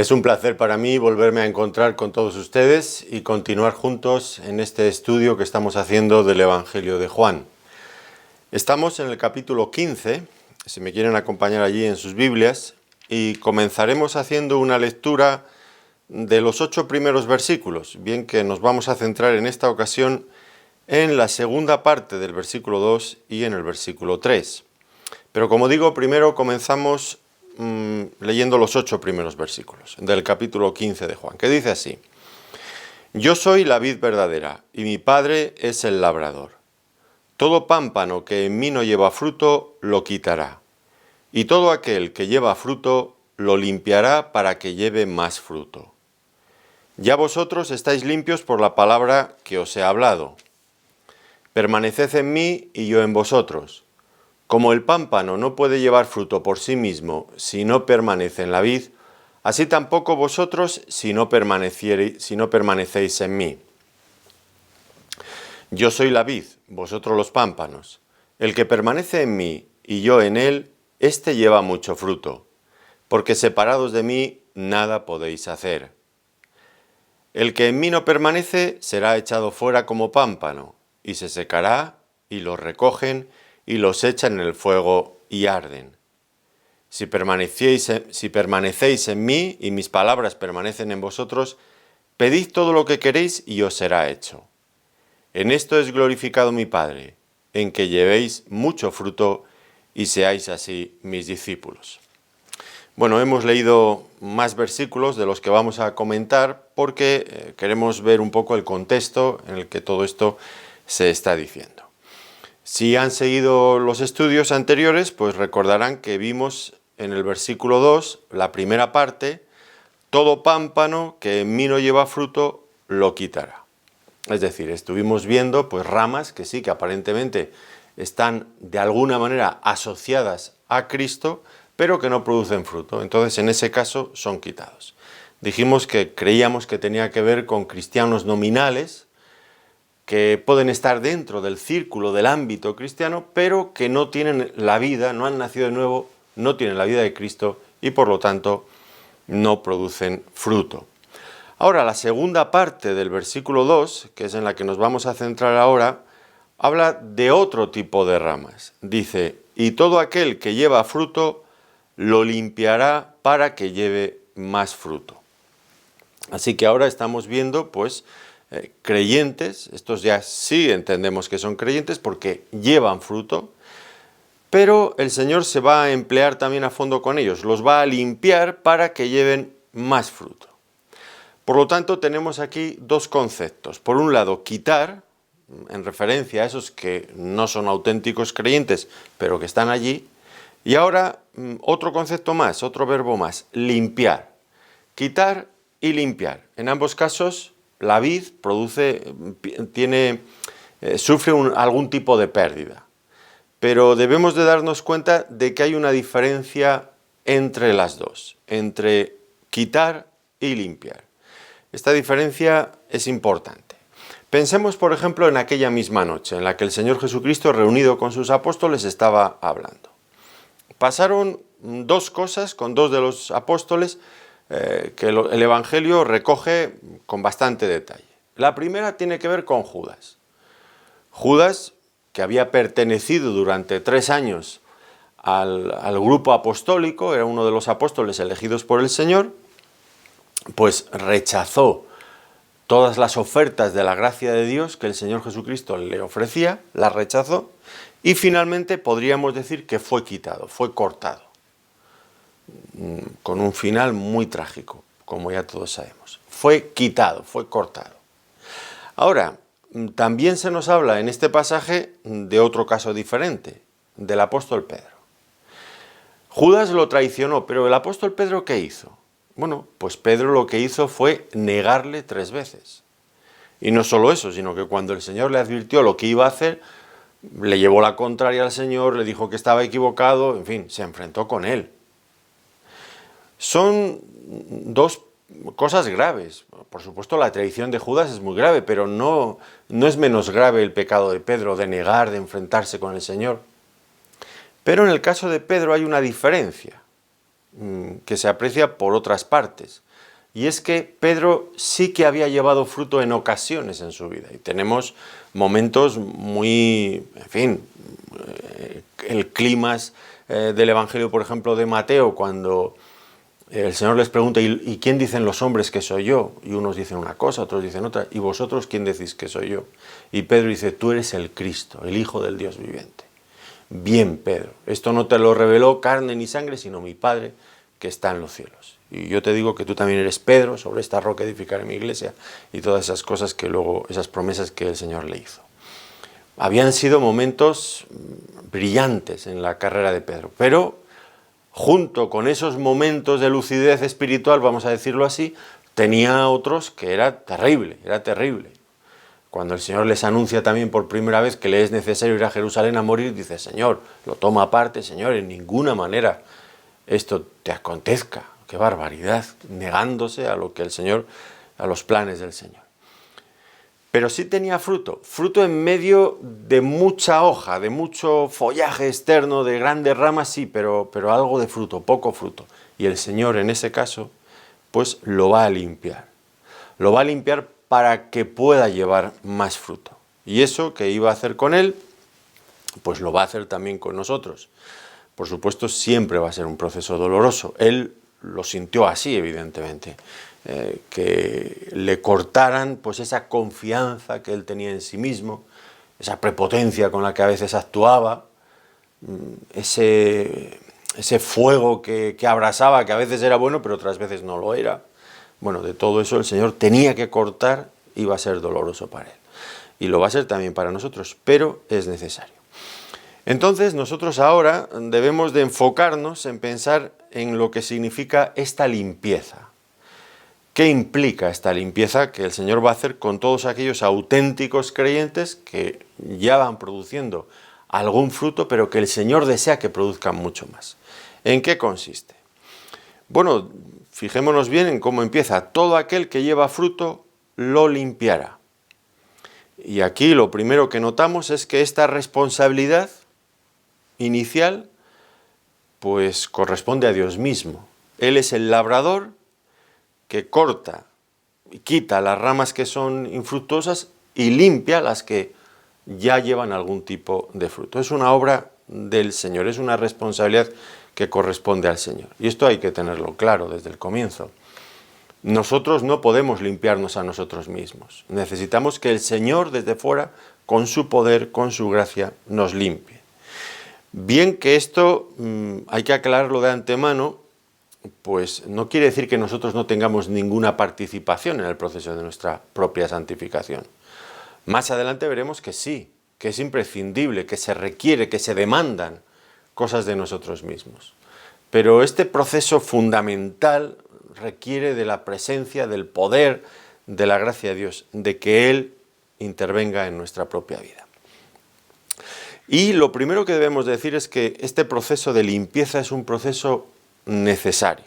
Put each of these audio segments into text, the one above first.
Es un placer para mí volverme a encontrar con todos ustedes y continuar juntos en este estudio que estamos haciendo del Evangelio de Juan. Estamos en el capítulo 15, si me quieren acompañar allí en sus Biblias, y comenzaremos haciendo una lectura de los 8 primeros versículos, bien que nos vamos a centrar en esta ocasión en la segunda parte del versículo 2 y en el versículo 3. Pero como digo, primero comenzamos leyendo los 8 primeros versículos del capítulo 15 de Juan, que dice así: Yo soy la vid verdadera, y mi Padre es el labrador. Todo pámpano que en mí no lleva fruto, lo quitará, y todo aquel que lleva fruto, lo limpiará para que lleve más fruto. Ya vosotros estáis limpios por la palabra que os he hablado. Permaneced en mí y yo en vosotros. Como el pámpano no puede llevar fruto por sí mismo si no permanece en la vid, así tampoco vosotros si no permanecéis en mí. Yo soy la vid, vosotros los pámpanos. El que permanece en mí y yo en él, éste lleva mucho fruto, porque separados de mí nada podéis hacer. El que en mí no permanece será echado fuera como pámpano, y se secará, y los recogen, y los echan en el fuego y arden. Si permanecéis en mí y mis palabras permanecen en vosotros, pedid todo lo que queréis y os será hecho. En esto es glorificado mi Padre, en que llevéis mucho fruto y seáis así mis discípulos. Bueno, hemos leído más versículos de los que vamos a comentar porque queremos ver un poco el contexto en el que todo esto se está diciendo. Si han seguido los estudios anteriores, pues recordarán que vimos en el versículo 2, la primera parte: todo pámpano que en mí no lleva fruto, lo quitará. Es decir, estuvimos viendo pues ramas que sí, que aparentemente están de alguna manera asociadas a Cristo, pero que no producen fruto. Entonces, en ese caso, son quitados. Dijimos que creíamos que tenía que ver con cristianos nominales, que pueden estar dentro del círculo del ámbito cristiano, pero que no tienen la vida, no han nacido de nuevo, no tienen la vida de Cristo y por lo tanto no producen fruto. Ahora, la segunda parte del versículo 2, que es en la que nos vamos a centrar ahora, habla de otro tipo de ramas. Dice: y todo aquel que lleva fruto, lo limpiará para que lleve más fruto. Así que ahora estamos viendo, pues, creyentes, estos ya sí entendemos que son creyentes porque llevan fruto, pero el Señor se va a emplear también a fondo con ellos, los va a limpiar para que lleven más fruto. Por lo tanto, tenemos aquí dos conceptos. Por un lado, quitar, en referencia a esos que no son auténticos creyentes, pero que están allí. Y ahora, otro concepto más, otro verbo más: limpiar. Quitar y limpiar. En ambos casos, la vid sufre algún tipo de pérdida. Pero debemos de darnos cuenta de que hay una diferencia entre las dos, entre quitar y limpiar. Esta diferencia es importante. Pensemos, por ejemplo, en aquella misma noche en la que el Señor Jesucristo, reunido con sus apóstoles, estaba hablando. Pasaron dos cosas con dos de los apóstoles que el Evangelio recoge con bastante detalle. La primera tiene que ver con Judas. Judas, que había pertenecido durante 3 años al grupo apostólico, era uno de los apóstoles elegidos por el Señor, pues rechazó todas las ofertas de la gracia de Dios que el Señor Jesucristo le ofrecía, las rechazó y finalmente podríamos decir que fue quitado, fue cortado, con un final muy trágico, como ya todos sabemos. Fue quitado, fue cortado. Ahora, también se nos habla en este pasaje de otro caso diferente, del apóstol Pedro. Judas lo traicionó, pero el apóstol Pedro, ¿qué hizo? Bueno, pues Pedro lo que hizo fue negarle 3 veces. Y no solo eso, sino que cuando el Señor le advirtió lo que iba a hacer, le llevó la contraria al Señor, le dijo que estaba equivocado, en fin, se enfrentó con él. Son dos cosas graves. Por supuesto, la traición de Judas es muy grave, pero no es menos grave el pecado de Pedro, de negar, de enfrentarse con el Señor. Pero en el caso de Pedro hay una diferencia que se aprecia por otras partes. Y es que Pedro sí que había llevado fruto en ocasiones en su vida. Y tenemos momentos muy, en fin, el clímax del Evangelio, por ejemplo, de Mateo, cuando el Señor les pregunta, ¿y quién dicen los hombres que soy yo? Y unos dicen una cosa, otros dicen otra. ¿Y vosotros quién decís que soy yo? Y Pedro dice, tú eres el Cristo, el Hijo del Dios viviente. Bien, Pedro, esto no te lo reveló carne ni sangre, sino mi Padre que está en los cielos. Y yo te digo que tú también eres Pedro, sobre esta roca edificaré mi iglesia, y todas esas cosas que luego, esas promesas que el Señor le hizo. Habían sido momentos brillantes en la carrera de Pedro, pero junto con esos momentos de lucidez espiritual, vamos a decirlo así, tenía otros que era terrible, era terrible. Cuando el Señor les anuncia también por primera vez que le es necesario ir a Jerusalén a morir, dice, Señor, lo toma aparte, Señor, en ninguna manera esto te acontezca. ¡Qué barbaridad! Negándose a lo que el Señor, a los planes del Señor. Pero sí tenía fruto, fruto en medio de mucha hoja, de mucho follaje externo, de grandes ramas, sí, pero algo de fruto, poco fruto. Y el Señor en ese caso, pues lo va a limpiar. Lo va a limpiar para que pueda llevar más fruto. Y eso que iba a hacer con él, pues lo va a hacer también con nosotros. Por supuesto, siempre va a ser un proceso doloroso. Él lo sintió así, evidentemente. Que le cortaran pues esa confianza que él tenía en sí mismo, esa prepotencia con la que a veces actuaba, ese fuego que abrasaba, que a veces era bueno, pero otras veces no lo era. Bueno, de todo eso el Señor tenía que cortar y va a ser doloroso para él. Y lo va a ser también para nosotros, pero es necesario. Entonces nosotros ahora debemos de enfocarnos en pensar en lo que significa esta limpieza. ¿Qué implica esta limpieza que el Señor va a hacer con todos aquellos auténticos creyentes que ya van produciendo algún fruto, pero que el Señor desea que produzcan mucho más? ¿En qué consiste? Bueno, fijémonos bien en cómo empieza. Todo aquel que lleva fruto lo limpiará. Y aquí lo primero que notamos es que esta responsabilidad inicial pues corresponde a Dios mismo. Él es el labrador que corta y quita las ramas que son infructuosas y limpia las que ya llevan algún tipo de fruto. Es una obra del Señor, es una responsabilidad que corresponde al Señor. Y esto hay que tenerlo claro desde el comienzo. Nosotros no podemos limpiarnos a nosotros mismos. Necesitamos que el Señor desde fuera, con su poder, con su gracia, nos limpie. Bien que esto hay que aclararlo de antemano, pues no quiere decir que nosotros no tengamos ninguna participación en el proceso de nuestra propia santificación. Más adelante veremos que sí, que es imprescindible, que se requiere, que se demandan cosas de nosotros mismos. Pero este proceso fundamental requiere de la presencia, del poder, de la gracia de Dios, de que Él intervenga en nuestra propia vida. Y lo primero que debemos decir es que este proceso de limpieza es un proceso necesario.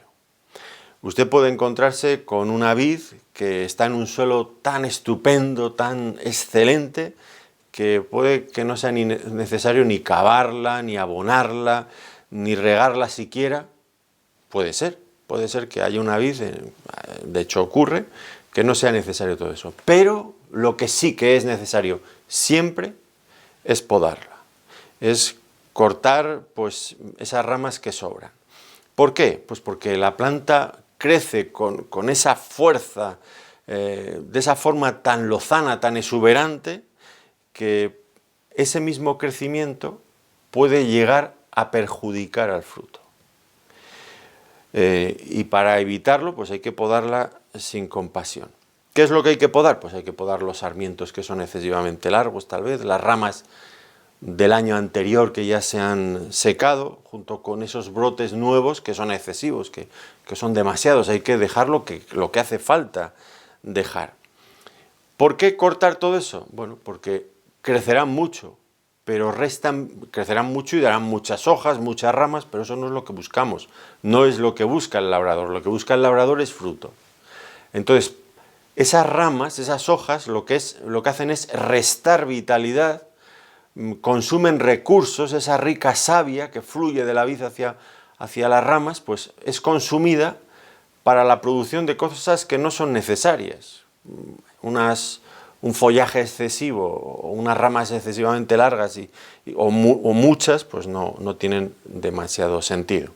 Usted puede encontrarse con una vid que está en un suelo tan estupendo, tan excelente, que puede que no sea ni necesario ni cavarla, ni abonarla, ni regarla siquiera. Puede ser que haya una vid, de hecho ocurre, que no sea necesario todo eso. Pero lo que sí que es necesario siempre es podarla. Es cortar pues esas ramas que sobran. ¿Por qué? Pues porque la planta crece con esa fuerza, de esa forma tan lozana, tan exuberante, que ese mismo crecimiento puede llegar a perjudicar al fruto. Y para evitarlo, pues hay que podarla sin compasión. ¿Qué es lo que hay que podar? Pues hay que podar los sarmientos que son excesivamente largos, tal vez, las ramas del año anterior que ya se han secado, junto con esos brotes nuevos que son excesivos, que son demasiados. Hay que dejar lo que hace falta dejar. ¿Por qué cortar todo eso? Bueno, porque crecerán mucho, pero crecerán mucho y darán muchas hojas, muchas ramas, pero eso no es lo que buscamos. No es lo que busca el labrador. Lo que busca el labrador es fruto. Entonces, esas ramas, esas hojas, lo que hacen es restar vitalidad, consumen recursos, esa rica savia que fluye de la vid hacia las ramas, pues es consumida para la producción de cosas que no son necesarias. Un follaje excesivo o unas ramas excesivamente largas o muchas, pues no tienen demasiado sentido.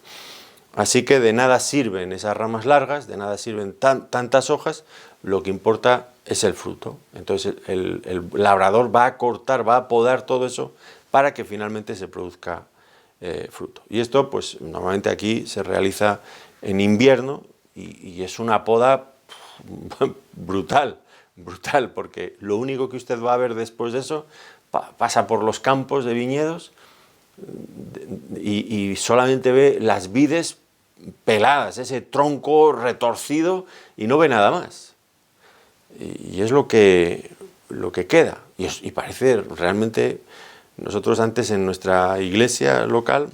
Así que de nada sirven esas ramas largas, de nada sirven tantas hojas, lo que importa es el fruto. Entonces el labrador va a cortar, va a podar todo eso para que finalmente se produzca fruto. Y esto pues normalmente aquí se realiza en invierno y es una poda brutal, porque lo único que usted va a ver después de eso, pasa por los campos de viñedos y solamente ve las vides peladas, ese tronco retorcido y no ve nada más. Y es lo que queda. Y parece realmente, nosotros antes en nuestra iglesia local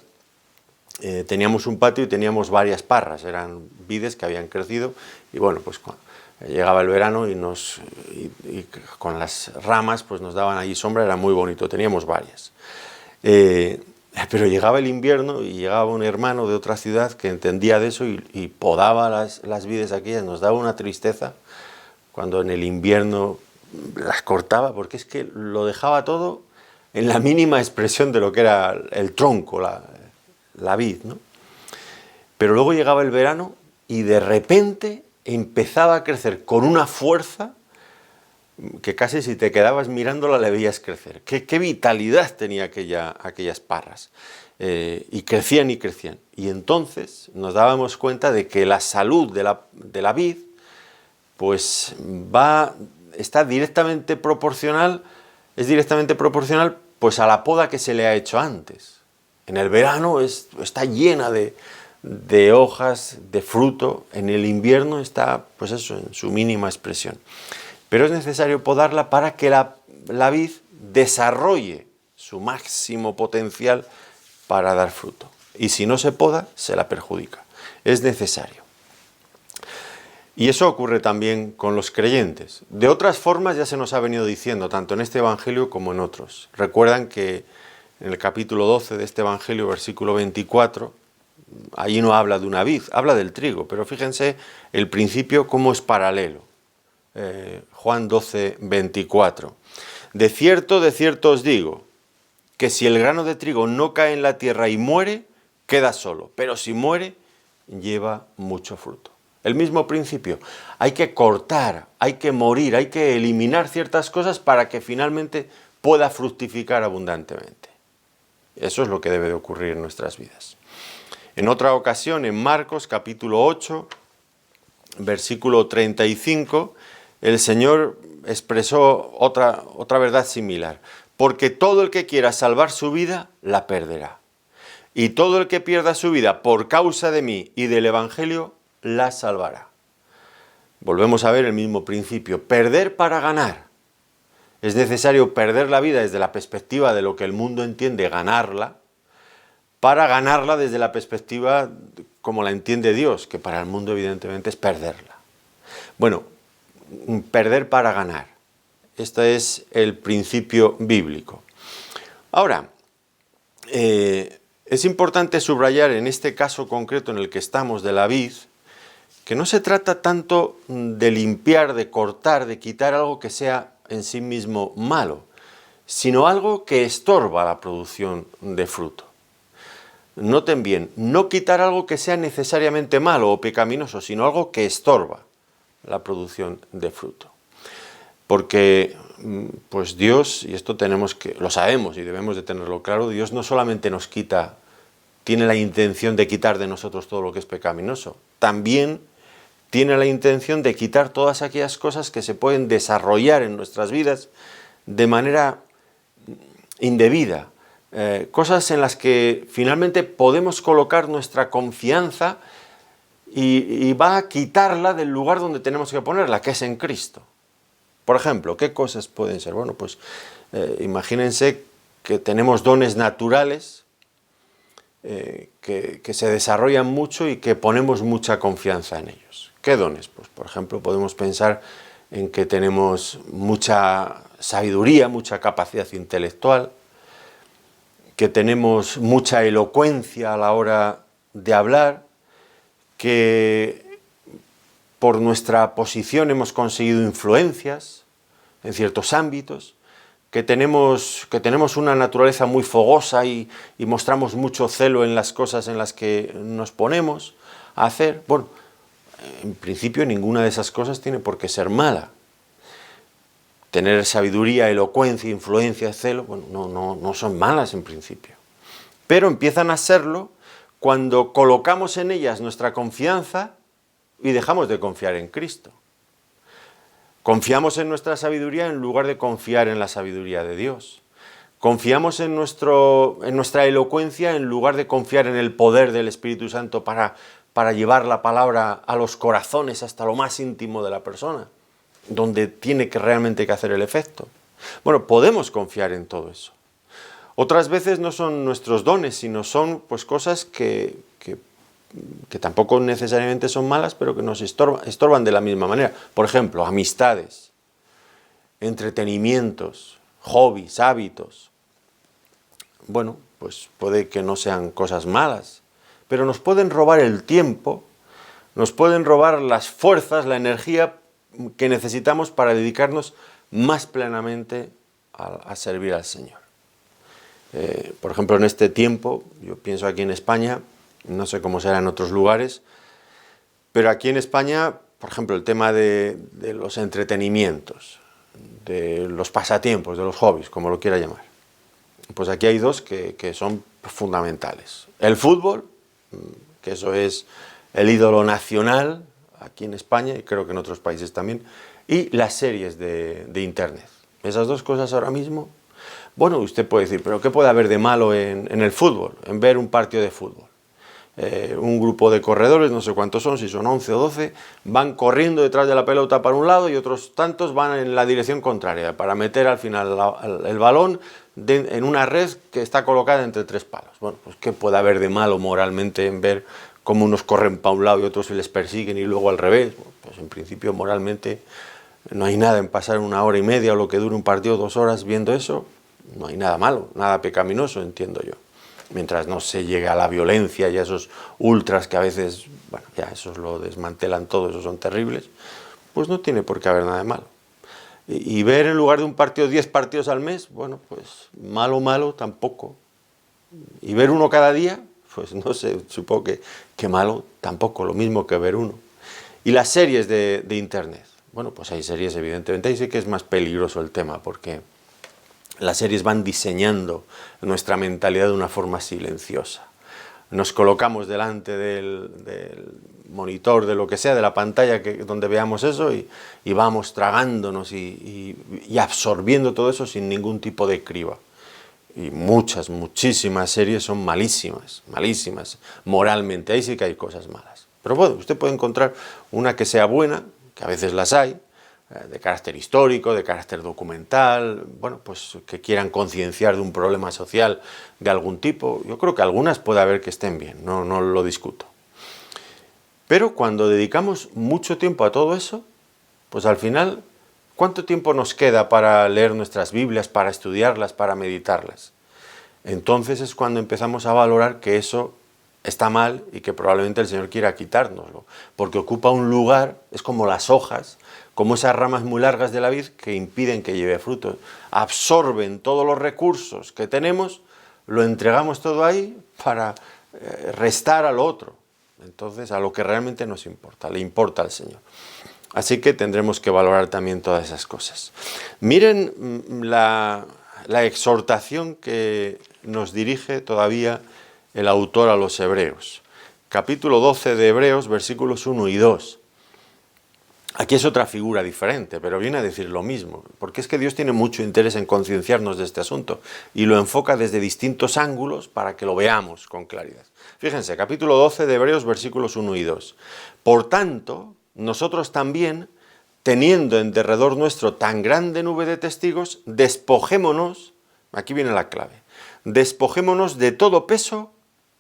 teníamos un patio y teníamos varias parras, eran vides que habían crecido y bueno, pues llegaba el verano y con las ramas pues nos daban allí sombra, era muy bonito, teníamos varias. Pero llegaba el invierno y llegaba un hermano de otra ciudad que entendía de eso y podaba las vides aquellas, nos daba una tristeza cuando en el invierno las cortaba, porque es que lo dejaba todo en la mínima expresión de lo que era el tronco, la vid, ¿no? Pero luego llegaba el verano y de repente empezaba a crecer con una fuerza que casi si te quedabas mirándola le veías crecer. Qué vitalidad tenía aquellas parras. Y crecían y crecían. Y entonces nos dábamos cuenta de que la salud de la vid pues está directamente proporcional, pues a la poda que se le ha hecho antes. En el verano está llena de hojas, de fruto. En el invierno está, pues eso, en su mínima expresión. Pero es necesario podarla para que la vid desarrolle su máximo potencial para dar fruto. Y si no se poda, se la perjudica. Es necesario. Y eso ocurre también con los creyentes. De otras formas ya se nos ha venido diciendo, tanto en este Evangelio como en otros. Recuerdan que en el capítulo 12 de este Evangelio, versículo 24, allí no habla de una vid, habla del trigo, pero fíjense el principio cómo es paralelo. Juan 12, 24. De cierto os digo, que si el grano de trigo no cae en la tierra y muere, queda solo, pero si muere, lleva mucho fruto. El mismo principio, hay que cortar, hay que morir, hay que eliminar ciertas cosas para que finalmente pueda fructificar abundantemente. Eso es lo que debe de ocurrir en nuestras vidas. En otra ocasión, en Marcos capítulo 8, versículo 35, el Señor expresó otra verdad similar. Porque todo el que quiera salvar su vida, la perderá. Y todo el que pierda su vida por causa de mí y del Evangelio, la salvará. Volvemos a ver el mismo principio. Perder para ganar. Es necesario perder la vida desde la perspectiva de lo que el mundo entiende ganarla, para ganarla desde la perspectiva como la entiende Dios, que para el mundo evidentemente es perderla. Bueno, perder para ganar. Este es el principio bíblico. Ahora, es importante subrayar en este caso concreto en el que estamos de la vid, que no se trata tanto de limpiar, de cortar, de quitar algo que sea en sí mismo malo, sino algo que estorba la producción de fruto. Noten bien, no quitar algo que sea necesariamente malo o pecaminoso, sino algo que estorba la producción de fruto. Porque pues Dios, y esto lo sabemos y debemos de tenerlo claro, Dios no solamente tiene la intención de quitar de nosotros todo lo que es pecaminoso, también tiene la intención de quitar todas aquellas cosas que se pueden desarrollar en nuestras vidas de manera indebida, cosas en las que finalmente podemos colocar nuestra confianza y va a quitarla del lugar donde tenemos que ponerla, que es en Cristo. Por ejemplo, ¿qué cosas pueden ser? Bueno, pues imagínense que tenemos dones naturales que se desarrollan mucho y que ponemos mucha confianza en ellos. ¿Qué dones? Pues por ejemplo podemos pensar en que tenemos mucha sabiduría, mucha capacidad intelectual, que tenemos mucha elocuencia a la hora de hablar, que por nuestra posición hemos conseguido influencias en ciertos ámbitos, que tenemos una naturaleza muy fogosa y mostramos mucho celo en las cosas en las que nos ponemos a hacer. Bueno, en principio ninguna de esas cosas tiene por qué ser mala. Tener sabiduría, elocuencia, influencia, celo, bueno, no son malas en principio. Pero empiezan a serlo cuando colocamos en ellas nuestra confianza y dejamos de confiar en Cristo. Confiamos en nuestra sabiduría en lugar de confiar en la sabiduría de Dios. Confiamos en nuestra elocuencia en lugar de confiar en el poder del Espíritu Santo para llevar la palabra a los corazones hasta lo más íntimo de la persona, donde tiene que realmente que hacer el efecto. Bueno, podemos confiar en todo eso. Otras veces no son nuestros dones, sino son pues cosas que tampoco necesariamente son malas, pero que nos estorban de la misma manera. Por ejemplo, amistades, entretenimientos, hobbies, hábitos. Bueno, pues puede que no sean cosas malas, pero nos pueden robar el tiempo, nos pueden robar las fuerzas, la energía que necesitamos para dedicarnos más plenamente a servir al Señor. Por ejemplo, en este tiempo, yo pienso aquí en España, no sé cómo será en otros lugares, pero aquí en España, por ejemplo, el tema de los entretenimientos, de los pasatiempos, de los hobbies, como lo quiera llamar. Pues aquí hay dos que son fundamentales. El fútbol, que eso es el ídolo nacional aquí en España y creo que en otros países también, y las series de Internet. Esas dos cosas ahora mismo. Bueno, usted puede decir, pero ¿qué puede haber de malo en el fútbol, en ver un partido de fútbol? Un grupo de corredores, no sé cuántos son, si son 11 o 12, van corriendo detrás de la pelota para un lado y otros tantos van en la dirección contraria para meter al final el balón en una red que está colocada entre tres palos. Bueno, pues ¿qué puede haber de malo moralmente en ver cómo unos corren para un lado y otros se les persiguen y luego al revés? Bueno, pues en principio moralmente no hay nada en pasar 1 hora y media o lo que dure un partido 2 horas viendo eso. No hay nada malo, nada pecaminoso, entiendo yo. Mientras no se llegue a la violencia y a esos ultras que a veces, bueno, ya esos lo desmantelan todo, esos son terribles, pues no tiene por qué haber nada de malo. Y ver en lugar de un partido 10 partidos al mes, bueno, pues malo tampoco. Y ver uno cada día, pues no sé, supongo que malo tampoco, lo mismo que ver uno. Y las series de Internet, bueno, pues hay series evidentemente, ahí sí que es más peligroso el tema, porque las series van diseñando nuestra mentalidad de una forma silenciosa. Nos colocamos delante del monitor, de lo que sea, de la pantalla donde veamos eso y vamos tragándonos y absorbiendo todo eso sin ningún tipo de criba. Y muchísimas series son malísimas, moralmente, ahí sí que hay cosas malas. Pero bueno, usted puede encontrar una que sea buena, que a veces las hay, de carácter histórico, de carácter documental, bueno, pues que quieran concienciar de un problema social de algún tipo. Yo creo que algunas puede haber que estén bien, no lo discuto. Pero cuando dedicamos mucho tiempo a todo eso, pues al final, ¿cuánto tiempo nos queda para leer nuestras Biblias, para estudiarlas, para meditarlas? Entonces es cuando empezamos a valorar que eso está mal y que probablemente el Señor quiera quitárnoslo, porque ocupa un lugar, es como las hojas, como esas ramas muy largas de la vid que impiden que lleve fruto. Absorben todos los recursos que tenemos, lo entregamos todo ahí para restar a lo otro. Entonces, a lo que realmente nos importa, le importa al Señor. Así que tendremos que valorar también todas esas cosas. Miren la exhortación que nos dirige todavía el autor a los Hebreos. Capítulo 12 de Hebreos, versículos 1 y 2. Aquí es otra figura diferente, pero viene a decir lo mismo, porque es que Dios tiene mucho interés en concienciarnos de este asunto y lo enfoca desde distintos ángulos para que lo veamos con claridad. Fíjense, capítulo 12 de Hebreos, versículos 1 y 2. Por tanto, nosotros también, teniendo en derredor nuestro tan grande nube de testigos, despojémonos, aquí viene la clave, despojémonos de todo peso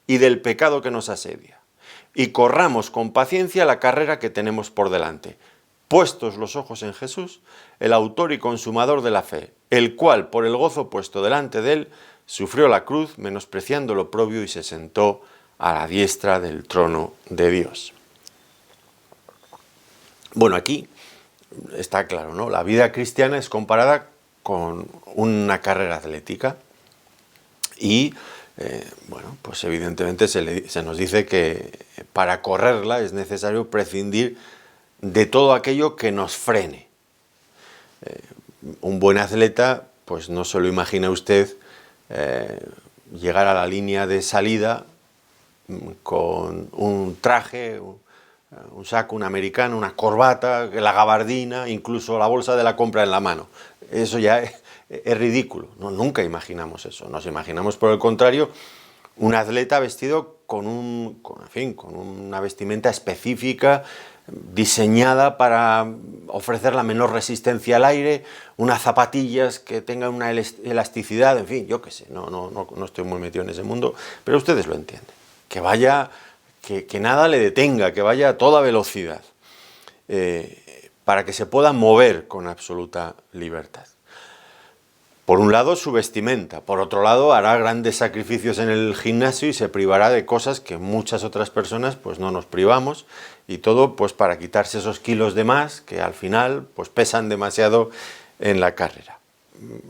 y del pecado que nos asedia, y corramos con paciencia la carrera que tenemos por delante, puestos los ojos en Jesús, el autor y consumador de la fe, el cual, por el gozo puesto delante de él, sufrió la cruz, menospreciando lo oprobio, y se sentó a la diestra del trono de Dios. Bueno, aquí está claro, ¿no? La vida cristiana es comparada con una carrera atlética y, bueno, pues evidentemente se nos dice que para correrla es necesario prescindir de todo aquello que nos frene. Un buen atleta, pues no se lo imagina usted llegar a la línea de salida con un traje, un saco, un americano, una corbata, la gabardina, incluso la bolsa de la compra en la mano. Eso ya es ridículo, ¿no? Nunca imaginamos eso. Nos imaginamos, por el contrario, un atleta vestido con una vestimenta específica, diseñada para ofrecer la menor resistencia al aire, unas zapatillas que tengan una elasticidad, en fin, yo qué sé, no estoy muy metido en ese mundo, pero ustedes lo entienden. Que vaya, que nada le detenga, que vaya a toda velocidad, para que se pueda mover con absoluta libertad. Por un lado, su vestimenta. Por otro lado, hará grandes sacrificios en el gimnasio y se privará de cosas que muchas otras personas pues no nos privamos. Y todo pues para quitarse esos kilos de más que al final pues pesan demasiado en la carrera.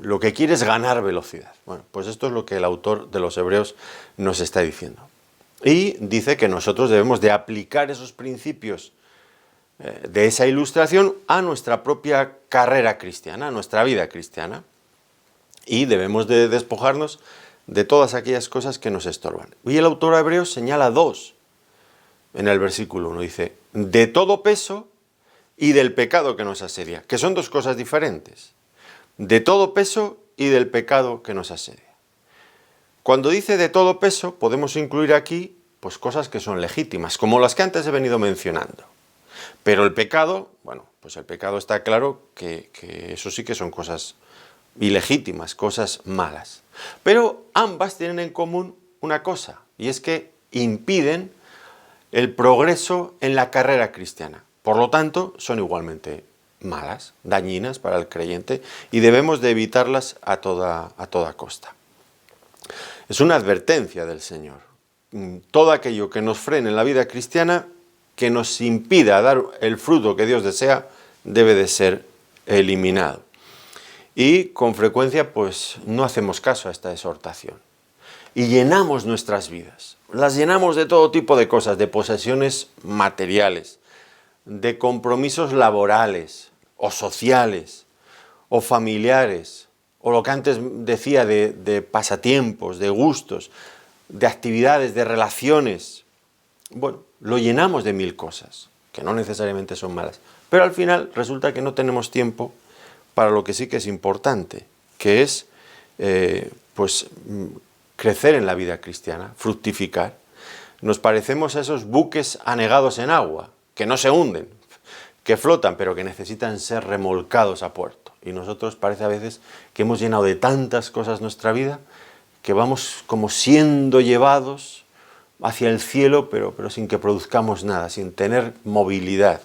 Lo que quiere es ganar velocidad. Bueno, pues esto es lo que el autor de los Hebreos nos está diciendo. Y dice que nosotros debemos de aplicar esos principios de esa ilustración a nuestra propia carrera cristiana, a nuestra vida cristiana. Y debemos de despojarnos de todas aquellas cosas que nos estorban. Y el autor de Hebreos señala dos en el versículo 1. Dice, de todo peso y del pecado que nos asedia, que son dos cosas diferentes. De todo peso y del pecado que nos asedia. Cuando dice de todo peso, podemos incluir aquí pues cosas que son legítimas, como las que antes he venido mencionando. Pero el pecado, bueno, pues el pecado está claro que eso sí que son cosas ilegítimas, cosas malas. Pero ambas tienen en común una cosa, y es que impiden el progreso en la carrera cristiana. Por lo tanto, son igualmente malas, dañinas para el creyente, y debemos de evitarlas a toda costa. Es una advertencia del Señor. Todo aquello que nos frene en la vida cristiana, que nos impida dar el fruto que Dios desea, debe de ser eliminado. Y con frecuencia pues no hacemos caso a esta exhortación. Y llenamos nuestras vidas. Las llenamos de todo tipo de cosas, de posesiones materiales, de compromisos laborales o sociales o familiares, o lo que antes decía de pasatiempos, de gustos, de actividades, de relaciones. Bueno, lo llenamos de mil cosas, que no necesariamente son malas. Pero al final resulta que no tenemos tiempo para lo que sí que es importante, que es pues crecer en la vida cristiana, fructificar. Nos parecemos a esos buques anegados en agua, que no se hunden, que flotan, pero que necesitan ser remolcados a puerto. Y nosotros parece a veces que hemos llenado de tantas cosas nuestra vida, que vamos como siendo llevados hacia el cielo, pero sin que produzcamos nada, sin tener movilidad,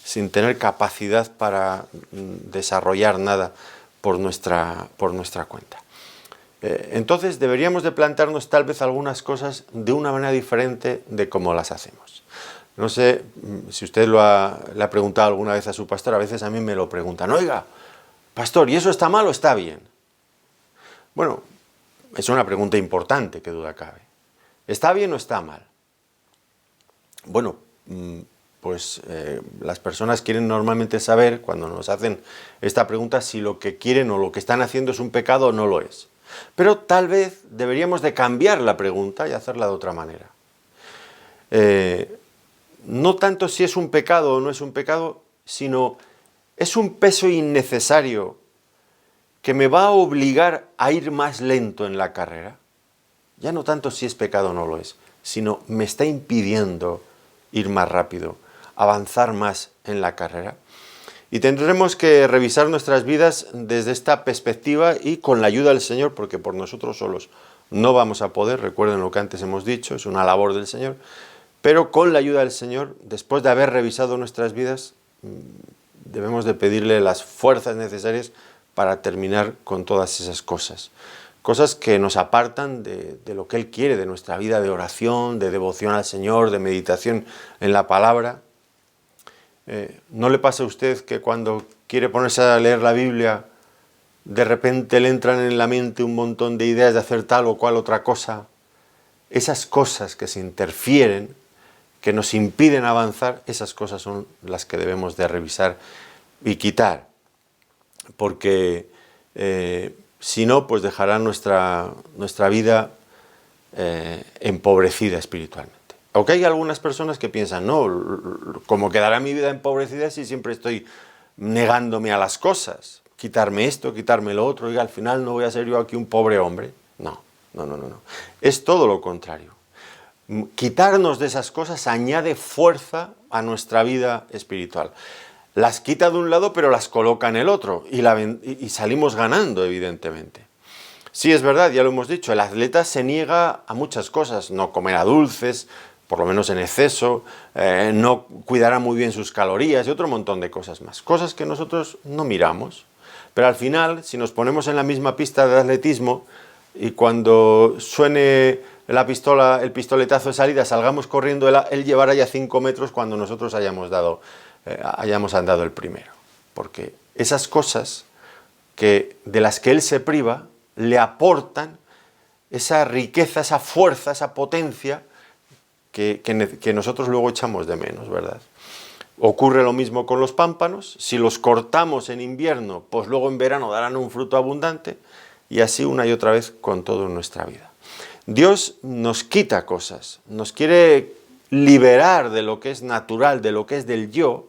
sin tener capacidad para desarrollar nada por nuestra cuenta. Entonces deberíamos de plantearnos tal vez algunas cosas de una manera diferente de cómo las hacemos. No sé si usted le ha preguntado alguna vez a su pastor, a veces a mí me lo preguntan, oiga, pastor, ¿y eso está mal o está bien? Bueno, es una pregunta importante, que duda cabe. ¿Está bien o está mal? Bueno, pues las personas quieren normalmente saber, cuando nos hacen esta pregunta, si lo que quieren o lo que están haciendo es un pecado o no lo es. Pero tal vez deberíamos de cambiar la pregunta y hacerla de otra manera. No tanto si es un pecado o no es un pecado, sino es un peso innecesario que me va a obligar a ir más lento en la carrera. Ya no tanto si es pecado o no lo es, sino me está impidiendo ir más rápido, avanzar más en la carrera. Y tendremos que revisar nuestras vidas desde esta perspectiva y con la ayuda del Señor, porque por nosotros solos no vamos a poder, recuerden lo que antes hemos dicho, es una labor del Señor, pero con la ayuda del Señor, después de haber revisado nuestras vidas, debemos de pedirle las fuerzas necesarias para terminar con todas esas cosas. Cosas que nos apartan de lo que Él quiere, de nuestra vida de oración, de devoción al Señor, de meditación en la palabra. ¿No le pasa a usted que cuando quiere ponerse a leer la Biblia, de repente le entran en la mente un montón de ideas de hacer tal o cual otra cosa? Esas cosas que se interfieren, que nos impiden avanzar, esas cosas son las que debemos de revisar y quitar, porque si no, pues dejará nuestra vida empobrecida espiritualmente. Aunque hay algunas personas que piensan, no, ¿cómo quedará mi vida empobrecida si siempre estoy negándome a las cosas? Quitarme esto, quitarme lo otro, y al final no voy a ser yo aquí un pobre hombre. No. Es todo lo contrario. Quitarnos de esas cosas añade fuerza a nuestra vida espiritual. Las quita de un lado, pero las coloca en el otro, y salimos ganando, evidentemente. Sí, es verdad, ya lo hemos dicho, el atleta se niega a muchas cosas, no comerá dulces, por lo menos en exceso, no cuidará muy bien sus calorías y otro montón de cosas más. Cosas que nosotros no miramos. Pero al final, si nos ponemos en la misma pista de atletismo y cuando suene la pistola, el pistoletazo de salida, salgamos corriendo, él llevará ya 5 metros cuando nosotros hayamos andado el primero. Porque esas cosas de las que él se priva le aportan esa riqueza, esa fuerza, esa potencia que nosotros luego echamos de menos, ¿verdad? Ocurre lo mismo con los pámpanos. Si los cortamos en invierno, pues luego en verano darán un fruto abundante, y así una y otra vez con todo en nuestra vida. Dios nos quita cosas, nos quiere liberar de lo que es natural, de lo que es del yo,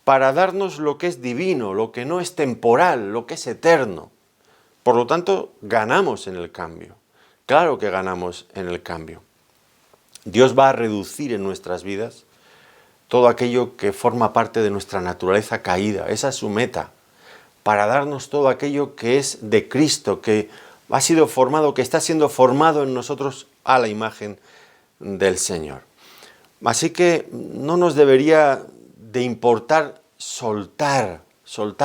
para darnos lo que es divino, lo que no es temporal, lo que es eterno. Por lo tanto, ganamos en el cambio. Claro que ganamos en el cambio. Dios va a reducir en nuestras vidas todo aquello que forma parte de nuestra naturaleza caída. Esa es su meta, para darnos todo aquello que es de Cristo, que ha sido formado, que está siendo formado en nosotros a la imagen del Señor. Así que no nos debería de importar soltar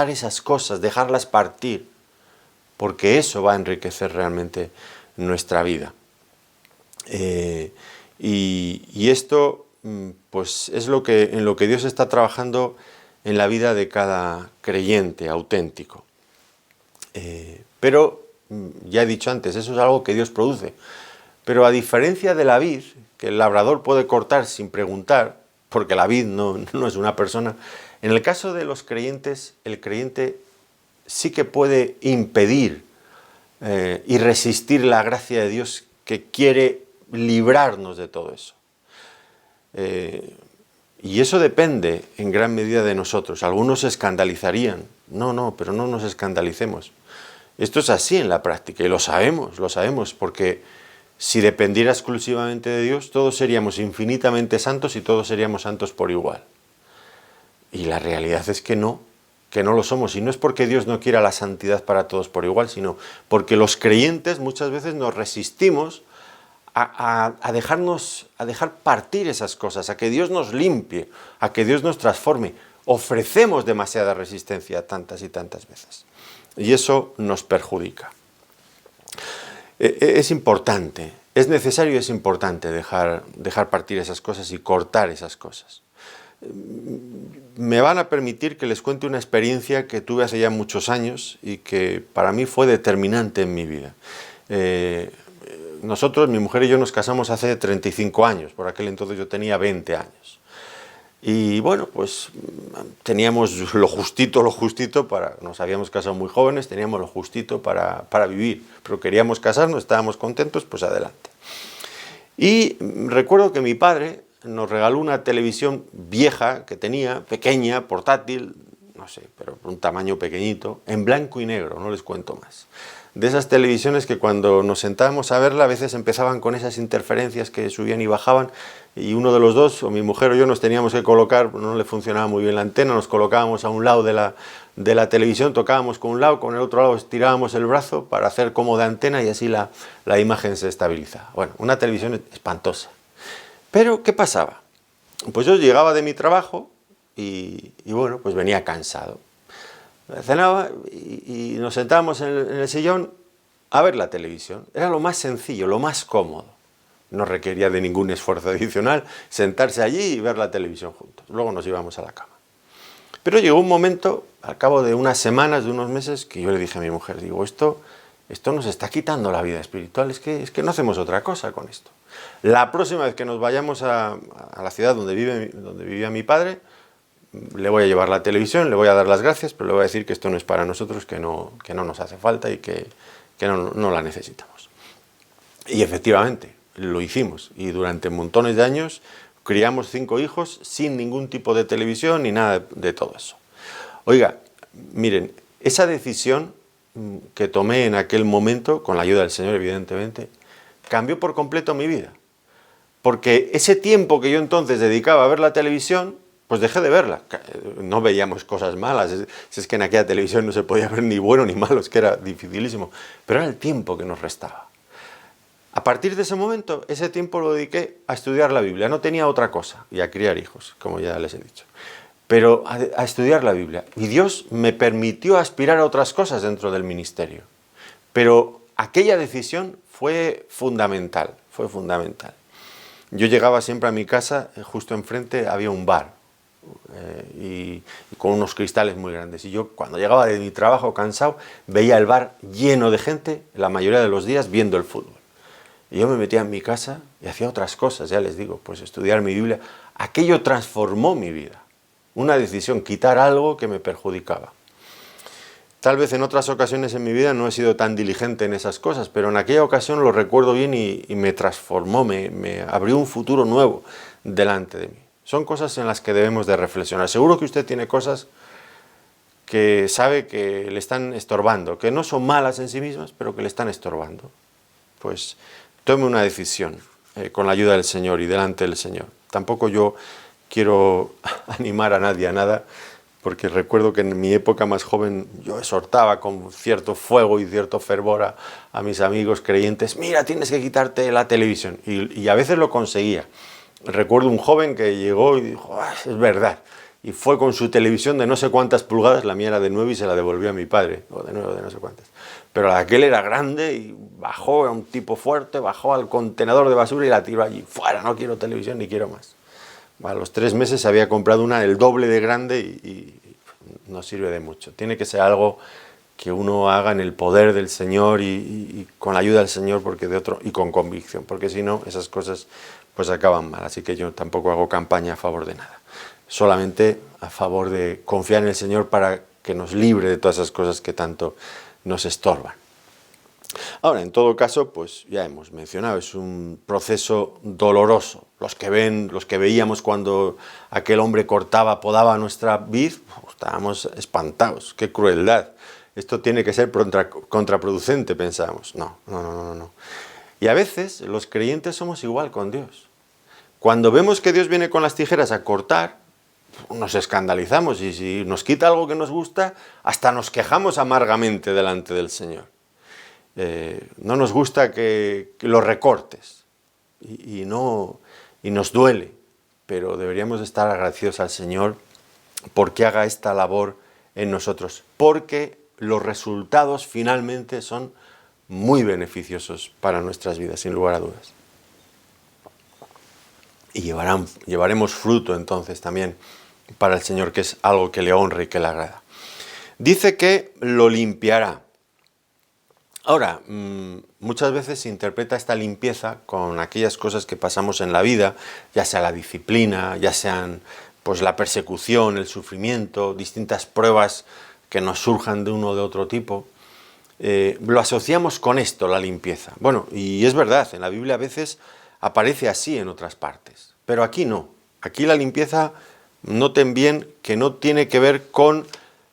esas cosas, dejarlas partir, porque eso va a enriquecer realmente nuestra vida. Y esto pues es en lo que Dios está trabajando en la vida de cada creyente auténtico. Pero, ya he dicho antes, eso es algo que Dios produce. Pero a diferencia de la vid, que el labrador puede cortar sin preguntar, porque la vid no es una persona, en el caso de los creyentes, el creyente sí que puede impedir y resistir la gracia de Dios, que quiere librarnos de todo eso. Y eso depende en gran medida de nosotros. Algunos se escandalizarían. No, pero no nos escandalicemos. Esto es así en la práctica y lo sabemos, porque si dependiera exclusivamente de Dios, todos seríamos infinitamente santos y todos seríamos santos por igual. Y la realidad es que no lo somos. Y no es porque Dios no quiera la santidad para todos por igual, sino porque los creyentes muchas veces nos resistimos a dejar partir esas cosas, a que Dios nos limpie, a que Dios nos transforme. Ofrecemos demasiada resistencia tantas y tantas veces. Y eso nos perjudica. Es importante, es necesario y es importante dejar partir esas cosas y cortar esas cosas. Me van a permitir que les cuente una experiencia que tuve hace ya muchos años y que para mí fue determinante en mi vida. Nosotros, mi mujer y yo, nos casamos hace 35 años, por aquel entonces yo tenía 20 años. Y bueno, pues teníamos lo justito nos habíamos casado muy jóvenes, teníamos lo justito para vivir, pero queríamos casarnos, estábamos contentos, pues adelante. Y recuerdo que mi padre nos regaló una televisión vieja que tenía, pequeña, portátil, no sé, pero un tamaño pequeñito, en blanco y negro, no les cuento más. De esas televisiones que cuando nos sentábamos a verla a veces empezaban con esas interferencias que subían y bajaban, y uno de los dos, o mi mujer o yo, nos teníamos que colocar, no le funcionaba muy bien la antena, nos colocábamos a un lado de la televisión, tocábamos con un lado, con el otro lado estirábamos el brazo para hacer como de antena y así la imagen se estabilizaba. Bueno, una televisión espantosa. Pero, ¿qué pasaba? Pues yo llegaba de mi trabajo y bueno, pues venía cansado. Cenaba y nos sentábamos en el sillón a ver la televisión. Era lo más sencillo, lo más cómodo. No requería de ningún esfuerzo adicional sentarse allí y ver la televisión juntos. Luego nos íbamos a la cama. Pero llegó un momento, al cabo de unas semanas, de unos meses, que yo le dije a mi mujer, digo, esto nos está quitando la vida espiritual, es que no hacemos otra cosa con esto. La próxima vez que nos vayamos a la ciudad donde vivía mi padre, le voy a llevar la televisión, le voy a dar las gracias, pero le voy a decir que esto no es para nosotros, que no nos hace falta y que no la necesitamos. Y efectivamente, lo hicimos. Y durante montones de años criamos 5 hijos sin ningún tipo de televisión ni nada de todo eso. Oiga, miren, esa decisión que tomé en aquel momento, con la ayuda del Señor evidentemente, cambió por completo mi vida. Porque ese tiempo que yo entonces dedicaba a ver la televisión, pues dejé de verla. No veíamos cosas malas, es que en aquella televisión no se podía ver ni bueno ni malo, es que era dificilísimo, pero era el tiempo que nos restaba. A partir de ese momento, ese tiempo lo dediqué a estudiar la Biblia, no tenía otra cosa, y a criar hijos, como ya les he dicho, pero a estudiar la Biblia. Y Dios me permitió aspirar a otras cosas dentro del ministerio, pero aquella decisión fue fundamental, fue fundamental. Yo llegaba siempre a mi casa, justo enfrente había un bar, y con unos cristales muy grandes, y yo cuando llegaba de mi trabajo cansado veía el bar lleno de gente, la mayoría de los días viendo el fútbol, y yo me metía en mi casa y hacía otras cosas, ya les digo, pues estudiar mi Biblia. Aquello transformó mi vida, una decisión, quitar algo que me perjudicaba. Tal vez en otras ocasiones en mi vida no he sido tan diligente en esas cosas, pero en aquella ocasión lo recuerdo bien y me transformó, me abrió un futuro nuevo delante de mí. Son cosas en las que debemos de reflexionar. Seguro que usted tiene cosas que sabe que le están estorbando, que no son malas en sí mismas, pero que le están estorbando. Pues tome una decisión con la ayuda del Señor y delante del Señor. Tampoco yo quiero animar a nadie a nada, porque recuerdo que en mi época más joven yo exhortaba con cierto fuego y cierto fervor a mis amigos creyentes, mira, tienes que quitarte la televisión, y a veces lo conseguía. Recuerdo un joven que llegó y dijo, es verdad, y fue con su televisión de no sé cuántas pulgadas, la mía era de 9 y se la devolvió a mi padre, o de 9 o de no sé cuántas, pero aquel era grande y bajó, era un tipo fuerte, bajó al contenedor de basura y la tiró allí, fuera, no quiero televisión ni quiero más. A los 3 meses se había comprado una el doble de grande y no sirve de mucho. Tiene que ser algo que uno haga en el poder del Señor y con la ayuda del Señor, porque y con convicción, porque si no, esas cosas pues acaban mal. Así que yo tampoco hago campaña a favor de nada. Solamente a favor de confiar en el Señor para que nos libre de todas esas cosas que tanto nos estorban. Ahora, en todo caso, pues ya hemos mencionado, es un proceso doloroso. Los que veíamos cuando aquel hombre podaba nuestra vid, estábamos espantados, qué crueldad. Esto tiene que ser contraproducente, pensábamos. No. Y a veces los creyentes somos igual con Dios. Cuando vemos que Dios viene con las tijeras a cortar, nos escandalizamos y si nos quita algo que nos gusta, hasta nos quejamos amargamente delante del Señor. No nos gusta que lo recortes y nos duele, pero deberíamos estar agradecidos al Señor porque haga esta labor en nosotros, porque los resultados finalmente son muy beneficiosos para nuestras vidas, sin lugar a dudas. Y llevaremos fruto entonces también para el Señor, que es algo que le honra y que le agrada. Dice que lo limpiará. Ahora, muchas veces se interpreta esta limpieza con aquellas cosas que pasamos en la vida, ya sea la disciplina, ya sean pues la persecución, el sufrimiento, distintas pruebas que nos surjan de uno o de otro tipo. Lo asociamos con esto, la limpieza. Bueno, y es verdad, en la Biblia a veces aparece así en otras partes, pero aquí no. Aquí la limpieza, noten bien que no tiene que ver con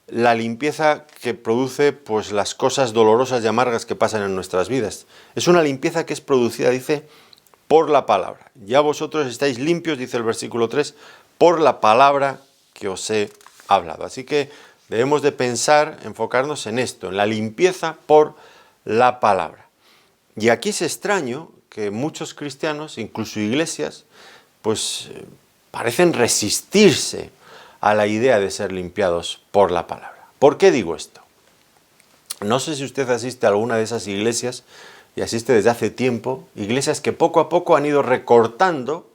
la limpieza que produce pues las cosas dolorosas y amargas que pasan en nuestras vidas. Es una limpieza que es producida, dice, por la palabra. Ya vosotros estáis limpios, dice el versículo 3, por la palabra que os he hablado. Así que debemos de pensar, enfocarnos en esto, en la limpieza por la palabra. Y aquí es extraño que muchos cristianos, incluso iglesias, pues parecen resistirse a la idea de ser limpiados por la palabra. ¿Por qué digo esto? No sé si usted asiste a alguna de esas iglesias, y asiste desde hace tiempo, iglesias que poco a poco han ido recortando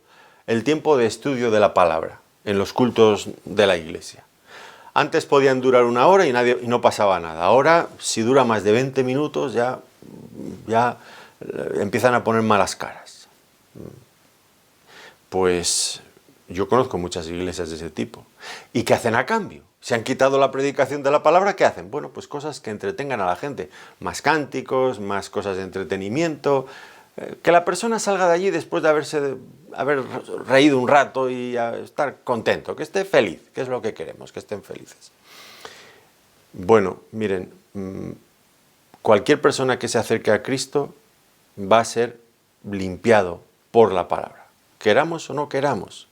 el tiempo de estudio de la palabra en los cultos de la iglesia. Antes podían durar 1 hora y no pasaba nada. Ahora, si dura más de 20 minutos, ya empiezan a poner malas caras. Pues yo conozco muchas iglesias de ese tipo. ¿Y qué hacen a cambio? Se han quitado la predicación de la palabra, ¿qué hacen? Bueno, pues cosas que entretengan a la gente. Más cánticos, más cosas de entretenimiento. Que la persona salga de allí después de haber reído un rato y estar contento, que esté feliz, que es lo que queremos, que estén felices. Bueno, miren, cualquier persona que se acerque a Cristo va a ser limpiado por la palabra, queramos o no queramos.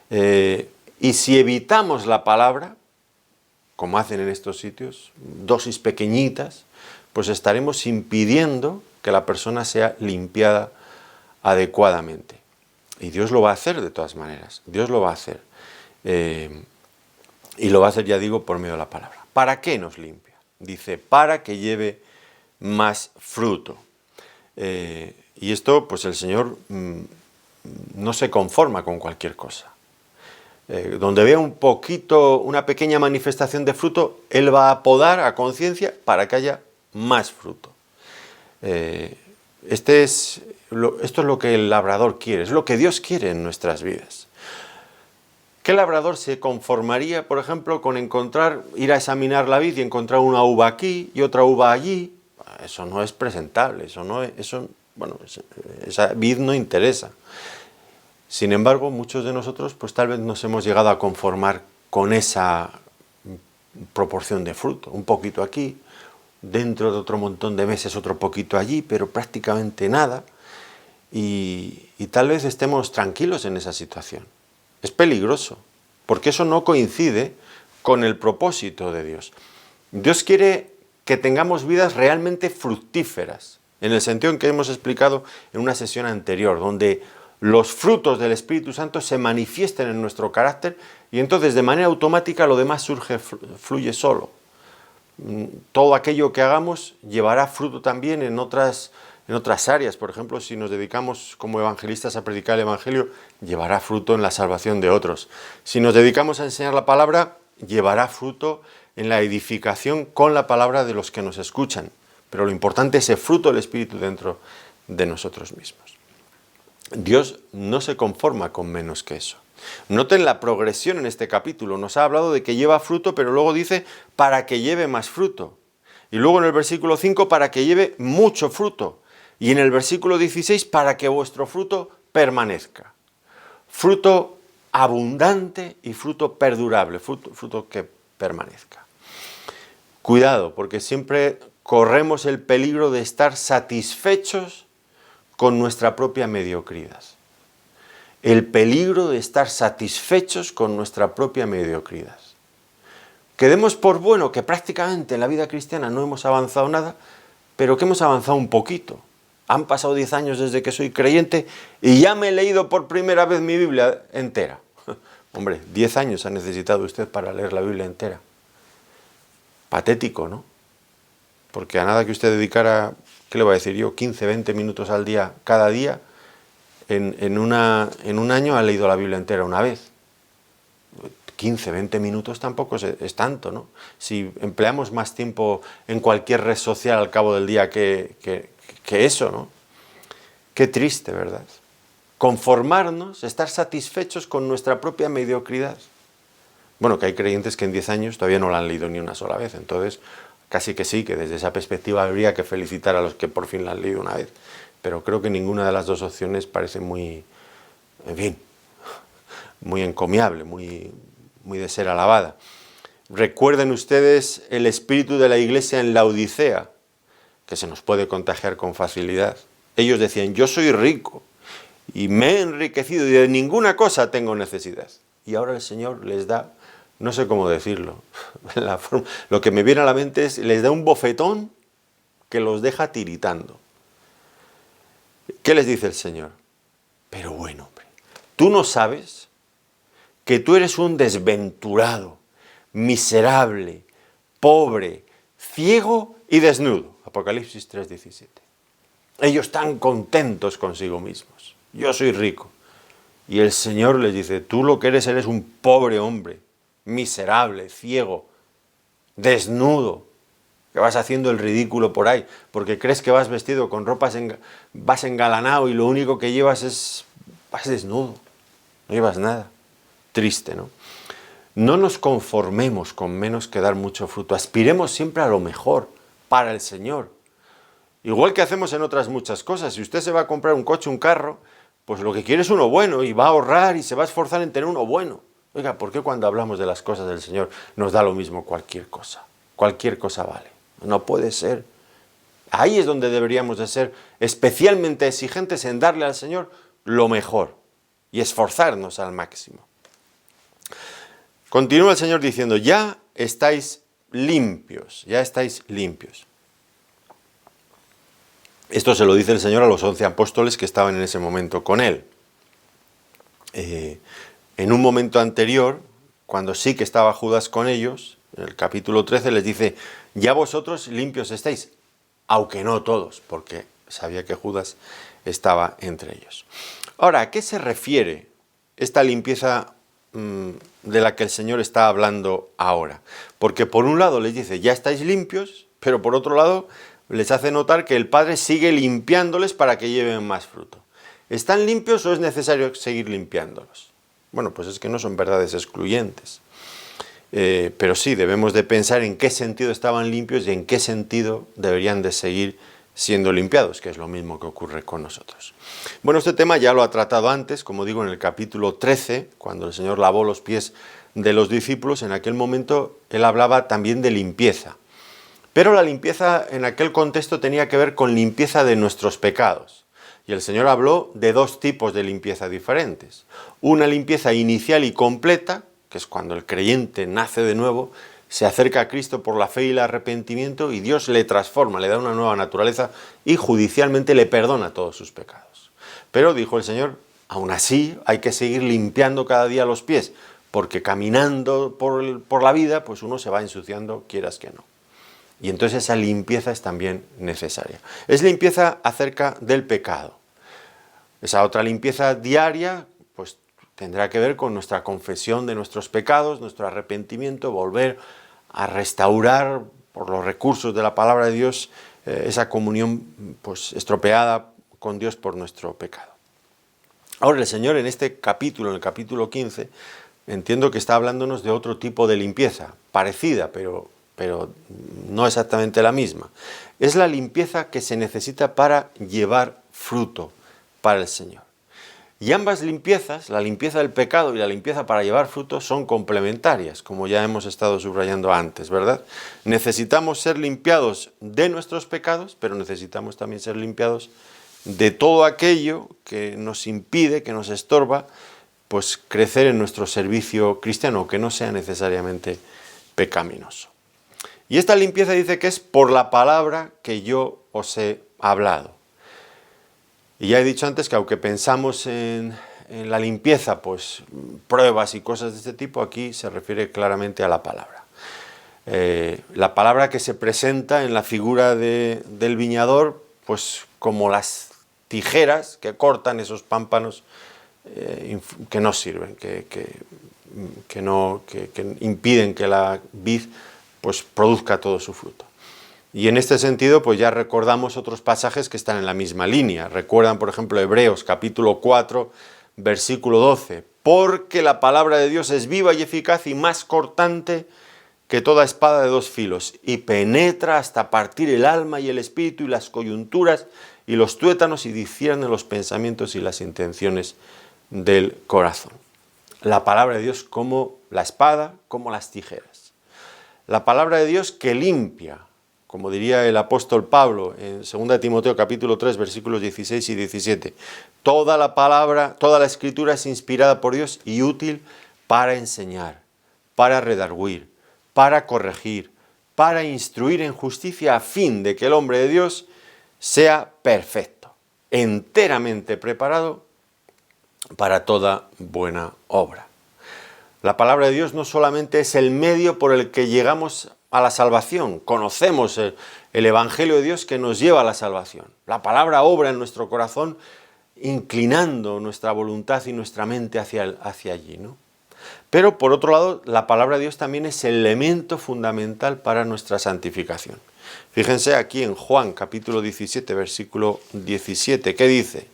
Y si evitamos la palabra, como hacen en estos sitios, dosis pequeñitas, pues estaremos impidiendo que la persona sea limpiada adecuadamente. Y Dios lo va a hacer de todas maneras, Dios lo va a hacer. Y lo va a hacer, ya digo, por medio de la palabra. ¿Para qué nos limpia? Dice, para que lleve más fruto. Y esto, pues el Señor no se conforma con cualquier cosa. Donde vea una pequeña manifestación de fruto, Él va a podar a conciencia para que haya más fruto. Esto es lo que el labrador quiere, es lo que Dios quiere en nuestras vidas. ¿Qué labrador se conformaría, por ejemplo, con ir a examinar la vid y encontrar una uva aquí y otra uva allí? Eso no es presentable, esa vid no interesa. Sin embargo, muchos de nosotros, pues tal vez nos hemos llegado a conformar con esa proporción de fruto, un poquito aquí, dentro de otro montón de meses otro poquito allí, pero prácticamente nada, y tal vez estemos tranquilos en esa situación. Es peligroso, porque eso no coincide con el propósito de Dios. Dios quiere que tengamos vidas realmente fructíferas, en el sentido en que hemos explicado en una sesión anterior, donde los frutos del Espíritu Santo se manifiesten en nuestro carácter y entonces de manera automática lo demás fluye solo. Todo aquello que hagamos llevará fruto también en otras áreas. Por ejemplo, si nos dedicamos como evangelistas a predicar el Evangelio, llevará fruto en la salvación de otros. Si nos dedicamos a enseñar la palabra, llevará fruto en la edificación con la palabra de los que nos escuchan. Pero lo importante es el fruto del Espíritu dentro de nosotros mismos. Dios no se conforma con menos que eso. Noten la progresión en este capítulo. Nos ha hablado de que lleva fruto, pero luego dice para que lleve más fruto. Y luego en el versículo 5 para que lleve mucho fruto. Y en el versículo 16 para que vuestro fruto permanezca. Fruto abundante y fruto perdurable, fruto que permanezca. Cuidado, porque siempre corremos el peligro de estar satisfechos con nuestra propia mediocridad. El peligro de estar satisfechos con nuestra propia mediocridad. Que demos por bueno que prácticamente en la vida cristiana no hemos avanzado nada, pero que hemos avanzado un poquito. Han pasado 10 años desde que soy creyente y ya me he leído por primera vez mi Biblia entera. Hombre, 10 años ha necesitado usted para leer la Biblia entera. Patético, ¿no? Porque a nada que usted dedicara, ¿qué le voy a decir yo? 15, 20 minutos al día, cada día, en un año ha leído la Biblia entera una vez. 15, 20 minutos tampoco es tanto, ¿no? Si empleamos más tiempo en cualquier red social al cabo del día que eso, ¿no? Qué triste, ¿verdad? Conformarnos, estar satisfechos con nuestra propia mediocridad. Bueno, que hay creyentes que en 10 años todavía no la han leído ni una sola vez, entonces casi que sí, que desde esa perspectiva habría que felicitar a los que por fin la han leído una vez. Pero creo que ninguna de las dos opciones parece muy, en fin, muy encomiable, muy de ser alabada. Recuerden ustedes el espíritu de la iglesia en Laodicea, que se nos puede contagiar con facilidad. Ellos decían, yo soy rico y me he enriquecido y de ninguna cosa tengo necesidad. Y ahora el Señor les da, no sé cómo decirlo, lo que me viene a la mente es, les da un bofetón que los deja tiritando. ¿Qué les dice el Señor? Pero bueno, hombre, tú no sabes que tú eres un desventurado, miserable, pobre, ciego y desnudo. Apocalipsis 3:17. Ellos están contentos consigo mismos. Yo soy rico. Y el Señor les dice, tú lo que eres un pobre hombre, miserable, ciego, desnudo, que vas haciendo el ridículo por ahí, porque crees que vas vestido con ropas, vas engalanado y lo único que llevas vas desnudo, no llevas nada. Triste, ¿no? No nos conformemos con menos que dar mucho fruto, aspiremos siempre a lo mejor para el Señor. Igual que hacemos en otras muchas cosas, si usted se va a comprar un coche, un carro, pues lo que quiere es uno bueno y va a ahorrar y se va a esforzar en tener uno bueno. Oiga, ¿por qué cuando hablamos de las cosas del Señor nos da lo mismo cualquier cosa? Cualquier cosa vale. No puede ser. Ahí es donde deberíamos de ser especialmente exigentes en darle al Señor lo mejor y esforzarnos al máximo. Continúa el Señor diciendo, ya estáis limpios, ya estáis limpios. Esto se lo dice el Señor a los 11 apóstoles que estaban en ese momento con Él. En un momento anterior, cuando sí que estaba Judas con ellos, en el capítulo 13 les dice, ya vosotros limpios estáis, aunque no todos, porque sabía que Judas estaba entre ellos. Ahora, ¿a qué se refiere esta limpieza de la que el Señor está hablando ahora? Porque por un lado les dice, ya estáis limpios, pero por otro lado les hace notar que el Padre sigue limpiándoles para que lleven más fruto. ¿Están limpios o es necesario seguir limpiándolos? Bueno, pues es que no son verdades excluyentes. Pero sí, debemos de pensar en qué sentido estaban limpios y en qué sentido deberían de seguir siendo limpiados, que es lo mismo que ocurre con nosotros. Bueno, este tema ya lo ha tratado antes, como digo, en el capítulo 13, cuando el Señor lavó los pies de los discípulos. En aquel momento Él hablaba también de limpieza. Pero la limpieza en aquel contexto tenía que ver con limpieza de nuestros pecados. Y el Señor habló de dos tipos de limpieza diferentes. Una limpieza inicial y completa, que es cuando el creyente nace de nuevo, se acerca a Cristo por la fe y el arrepentimiento y Dios le transforma, le da una nueva naturaleza y judicialmente le perdona todos sus pecados. Pero, dijo el Señor, aún así hay que seguir limpiando cada día los pies, porque caminando por la vida, pues uno se va ensuciando, quieras que no. Y entonces esa limpieza es también necesaria. Es limpieza acerca del pecado. Esa otra limpieza diaria, pues tendrá que ver con nuestra confesión de nuestros pecados, nuestro arrepentimiento, volver a restaurar por los recursos de la palabra de Dios esa comunión pues estropeada con Dios por nuestro pecado. Ahora el Señor en este capítulo, en el capítulo 15, entiendo que está hablándonos de otro tipo de limpieza, parecida, pero no exactamente la misma. Es la limpieza que se necesita para llevar fruto para el Señor. Y ambas limpiezas, la limpieza del pecado y la limpieza para llevar fruto, son complementarias, como ya hemos estado subrayando antes, ¿verdad? Necesitamos ser limpiados de nuestros pecados, pero necesitamos también ser limpiados de todo aquello que nos impide, que nos estorba, pues crecer en nuestro servicio cristiano, que no sea necesariamente pecaminoso. Y esta limpieza dice que es por la palabra que yo os he hablado. Y ya he dicho antes que aunque pensamos en la limpieza, pues pruebas y cosas de este tipo, aquí se refiere claramente a la palabra. La palabra que se presenta en la figura del viñador, pues como las tijeras que cortan esos pámpanos que no sirven, que impiden que la vid pues produzca todo su fruto. Y en este sentido, pues ya recordamos otros pasajes que están en la misma línea. Recuerdan, por ejemplo, Hebreos, capítulo 4, versículo 12. Porque la palabra de Dios es viva y eficaz y más cortante que toda espada de dos filos, y penetra hasta partir el alma y el espíritu y las coyunturas y los tuétanos y discierne los pensamientos y las intenciones del corazón. La palabra de Dios como la espada, como las tijeras. La palabra de Dios que limpia, como diría el apóstol Pablo en 2 Timoteo capítulo 3, versículos 16 y 17. Toda la palabra, toda la escritura es inspirada por Dios y útil para enseñar, para redarguir, para corregir, para instruir en justicia, a fin de que el hombre de Dios sea perfecto, enteramente preparado para toda buena obra. La palabra de Dios no solamente es el medio por el que llegamos a la salvación, conocemos el Evangelio de Dios que nos lleva a la salvación. La palabra obra en nuestro corazón, inclinando nuestra voluntad y nuestra mente hacia allí, ¿no? Pero por otro lado, la palabra de Dios también es elemento fundamental para nuestra santificación. Fíjense aquí en Juan capítulo 17, versículo 17, ¿qué dice?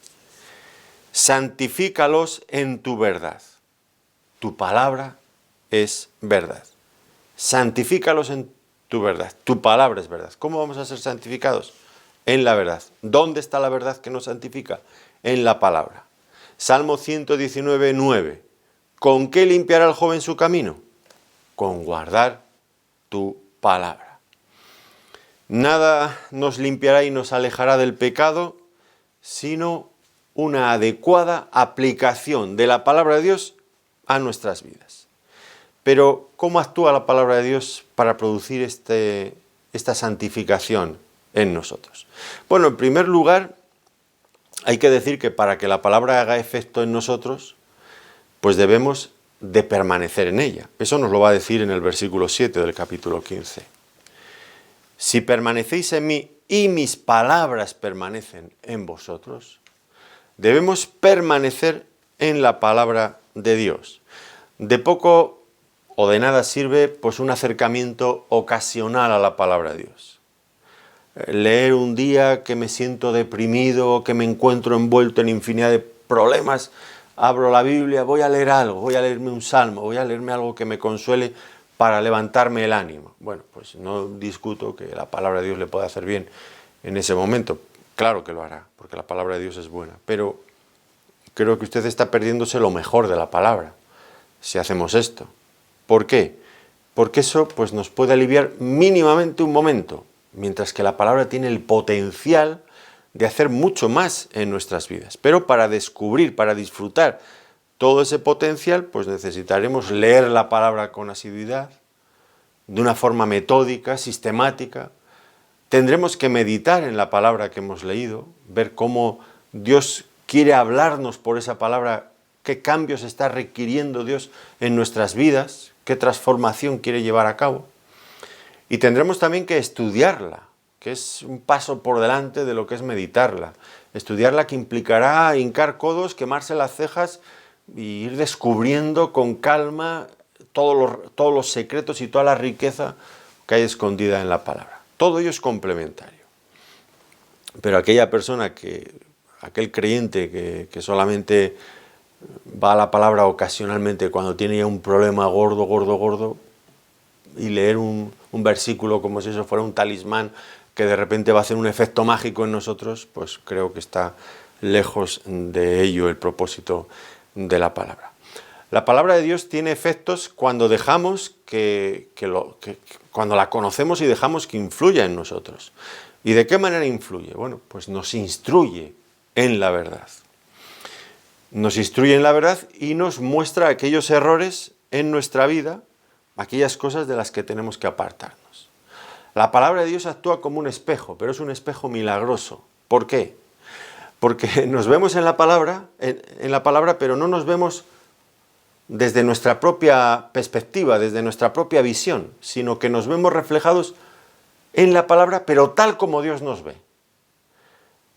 Santifícalos en tu verdad. Tu palabra es verdad. Santifícalos en tu verdad. Tu palabra es verdad. ¿Cómo vamos a ser santificados? En la verdad. ¿Dónde está la verdad que nos santifica? En la palabra. Salmo 119, 9. ¿Con qué limpiará el joven su camino? Con guardar tu palabra. Nada nos limpiará y nos alejará del pecado, sino una adecuada aplicación de la palabra de Dios a nuestras vidas. Pero, ¿cómo actúa la palabra de Dios para producir esta santificación en nosotros? Bueno, en primer lugar, hay que decir que para que la palabra haga efecto en nosotros, pues debemos de permanecer en ella. Eso nos lo va a decir en el versículo 7 del capítulo 15. Si permanecéis en mí y mis palabras permanecen en vosotros, debemos permanecer en la palabra de Dios. De poco o de nada sirve pues un acercamiento ocasional a la palabra de Dios. Leer un día que me siento deprimido, que me encuentro envuelto en infinidad de problemas, abro la Biblia, voy a leer algo, voy a leerme un salmo, voy a leerme algo que me consuele para levantarme el ánimo. Bueno, pues no discuto que la palabra de Dios le pueda hacer bien en ese momento. Claro que lo hará, porque la palabra de Dios es buena, pero creo que usted está perdiéndose lo mejor de la palabra si hacemos esto. ¿Por qué? Porque eso pues, nos puede aliviar mínimamente un momento, mientras que la palabra tiene el potencial de hacer mucho más en nuestras vidas. Pero para descubrir, para disfrutar todo ese potencial, pues necesitaremos leer la palabra con asiduidad, de una forma metódica, sistemática. Tendremos que meditar en la palabra que hemos leído, ver cómo Dios quiere hablarnos por esa palabra, qué cambios está requiriendo Dios en nuestras vidas, qué transformación quiere llevar a cabo. Y tendremos también que estudiarla, que es un paso por delante de lo que es meditarla. Estudiarla que implicará hincar codos, quemarse las cejas y ir descubriendo con calma todos los secretos y toda la riqueza que hay escondida en la palabra. Todo ello es complementario. Pero aquel creyente que solamente va a la palabra ocasionalmente cuando tiene ya un problema gordo, y leer un versículo como si eso fuera un talismán que de repente va a hacer un efecto mágico en nosotros, pues creo que está lejos de ello el propósito de la palabra. La palabra de Dios tiene efectos cuando dejamos cuando la conocemos y dejamos que influya en nosotros. ¿Y de qué manera influye? Bueno, pues nos instruye en la verdad. Nos instruye en la verdad y nos muestra aquellos errores en nuestra vida, aquellas cosas de las que tenemos que apartarnos. La palabra de Dios actúa como un espejo, pero es un espejo milagroso. ¿Por qué? Porque nos vemos en la palabra, pero no nos vemos desde nuestra propia perspectiva, desde nuestra propia visión, sino que nos vemos reflejados en la palabra, pero tal como Dios nos ve.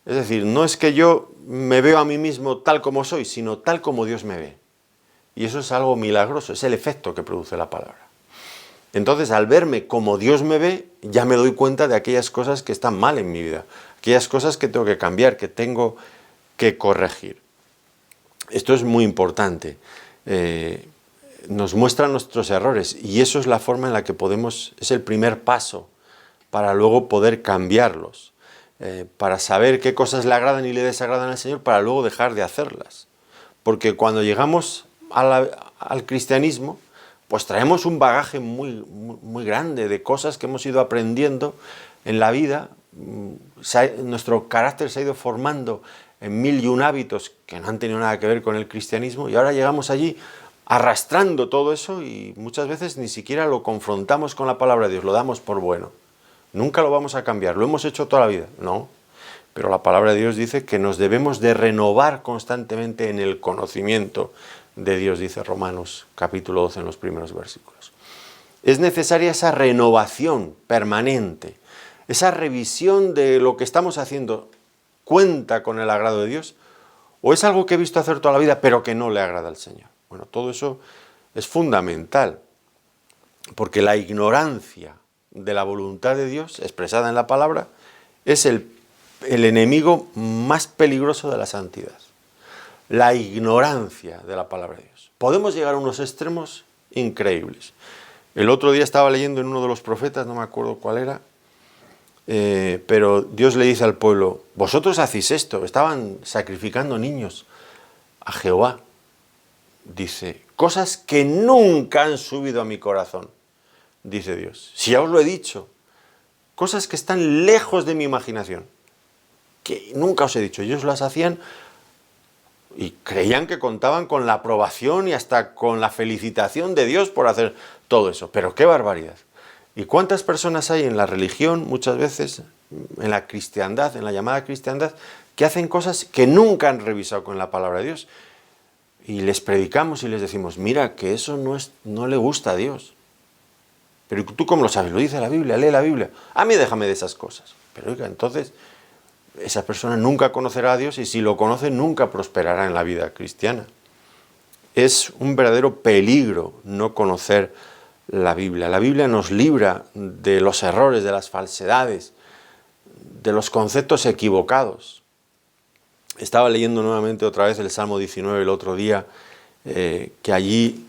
Es decir, no es que yo me veo a mí mismo tal como soy, sino tal como Dios me ve. Y eso es algo milagroso, es el efecto que produce la palabra. Entonces, al verme como Dios me ve, ya me doy cuenta de aquellas cosas que están mal en mi vida, aquellas cosas que tengo que cambiar, que tengo que corregir. Esto es muy importante. Nos muestra nuestros errores y eso es la forma en la que es el primer paso para luego poder cambiarlos, para saber qué cosas le agradan y le desagradan al Señor, para luego dejar de hacerlas. Porque cuando llegamos al cristianismo, pues traemos un bagaje muy, muy, muy grande de cosas que hemos ido aprendiendo en la vida. Nuestro carácter se ha ido formando en 1001 hábitos que no han tenido nada que ver con el cristianismo y ahora llegamos allí arrastrando todo eso y muchas veces ni siquiera lo confrontamos con la palabra de Dios, lo damos por bueno. Nunca lo vamos a cambiar, lo hemos hecho toda la vida, no. Pero la palabra de Dios dice que nos debemos de renovar constantemente en el conocimiento de Dios, dice Romanos capítulo 12 en los primeros versículos. Es necesaria esa renovación permanente, esa revisión de lo que estamos haciendo. ¿Cuenta con el agrado de Dios? ¿O es algo que he visto hacer toda la vida pero que no le agrada al Señor? Bueno, todo eso es fundamental, porque la ignorancia de la voluntad de Dios, expresada en la palabra, es el enemigo más peligroso de la santidad. La ignorancia de la palabra de Dios. Podemos llegar a unos extremos increíbles. El otro día estaba leyendo en uno de los profetas, no me acuerdo cuál era, pero Dios le dice al pueblo, vosotros hacéis esto, estaban sacrificando niños a Jehová. Dice, cosas que nunca han subido a mi corazón, dice Dios. Si ya os lo he dicho, cosas que están lejos de mi imaginación, que nunca os he dicho. Ellos las hacían y creían que contaban con la aprobación y hasta con la felicitación de Dios por hacer todo eso. Pero qué barbaridad. ¿Y cuántas personas hay en la religión, muchas veces, en la cristiandad, en la llamada cristiandad, que hacen cosas que nunca han revisado con la palabra de Dios? Y les predicamos y les decimos, mira, que eso no le gusta a Dios. Pero ¿tú cómo lo sabes? Lo dice la Biblia, lee la Biblia. A mí déjame de esas cosas. Pero oiga, entonces, esa persona nunca conocerá a Dios y si lo conoce nunca prosperará en la vida cristiana. Es un verdadero peligro no conocer la Biblia. La Biblia nos libra de los errores, de las falsedades, de los conceptos equivocados. Estaba leyendo nuevamente otra vez el Salmo 19 el otro día, que allí,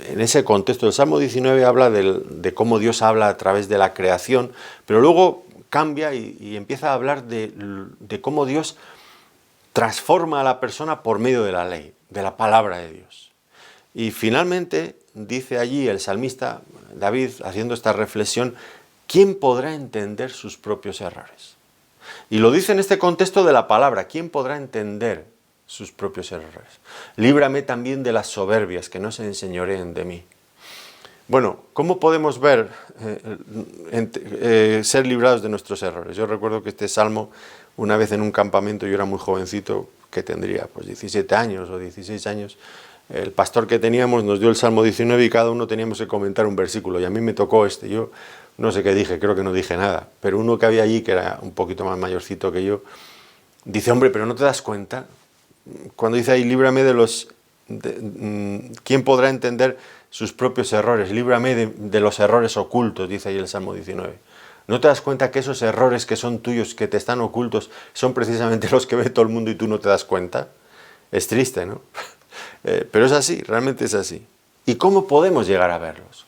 en ese contexto, el Salmo 19 habla de cómo Dios habla a través de la creación, pero luego cambia y empieza a hablar de cómo Dios transforma a la persona por medio de la ley, de la palabra de Dios. Y finalmente dice allí el salmista David, haciendo esta reflexión, ¿quién podrá entender sus propios errores? Y lo dice en este contexto de la palabra, ¿quién podrá entender sus propios errores? Líbrame también de las soberbias, que no se enseñoreen de mí. Bueno, ¿cómo podemos ver ser librados de nuestros errores? Yo recuerdo que este salmo, una vez en un campamento, yo era muy jovencito, que tendría pues 17 años o 16 años, el pastor que teníamos nos dio el Salmo 19 y cada uno teníamos que comentar un versículo, y a mí me tocó este. Yo no sé qué dije, creo que no dije nada, pero uno que había allí, que era un poquito más mayorcito que yo, dice, hombre, pero ¿no te das cuenta? Cuando dice ahí, líbrame de los... ¿quién podrá entender sus propios errores? Líbrame de los errores ocultos, dice ahí el Salmo 19. ¿No te das cuenta que esos errores que son tuyos, que te están ocultos, son precisamente los que ve todo el mundo y tú no te das cuenta? Es triste, ¿no? Pero es así, realmente es así. ¿Y cómo podemos llegar a verlos?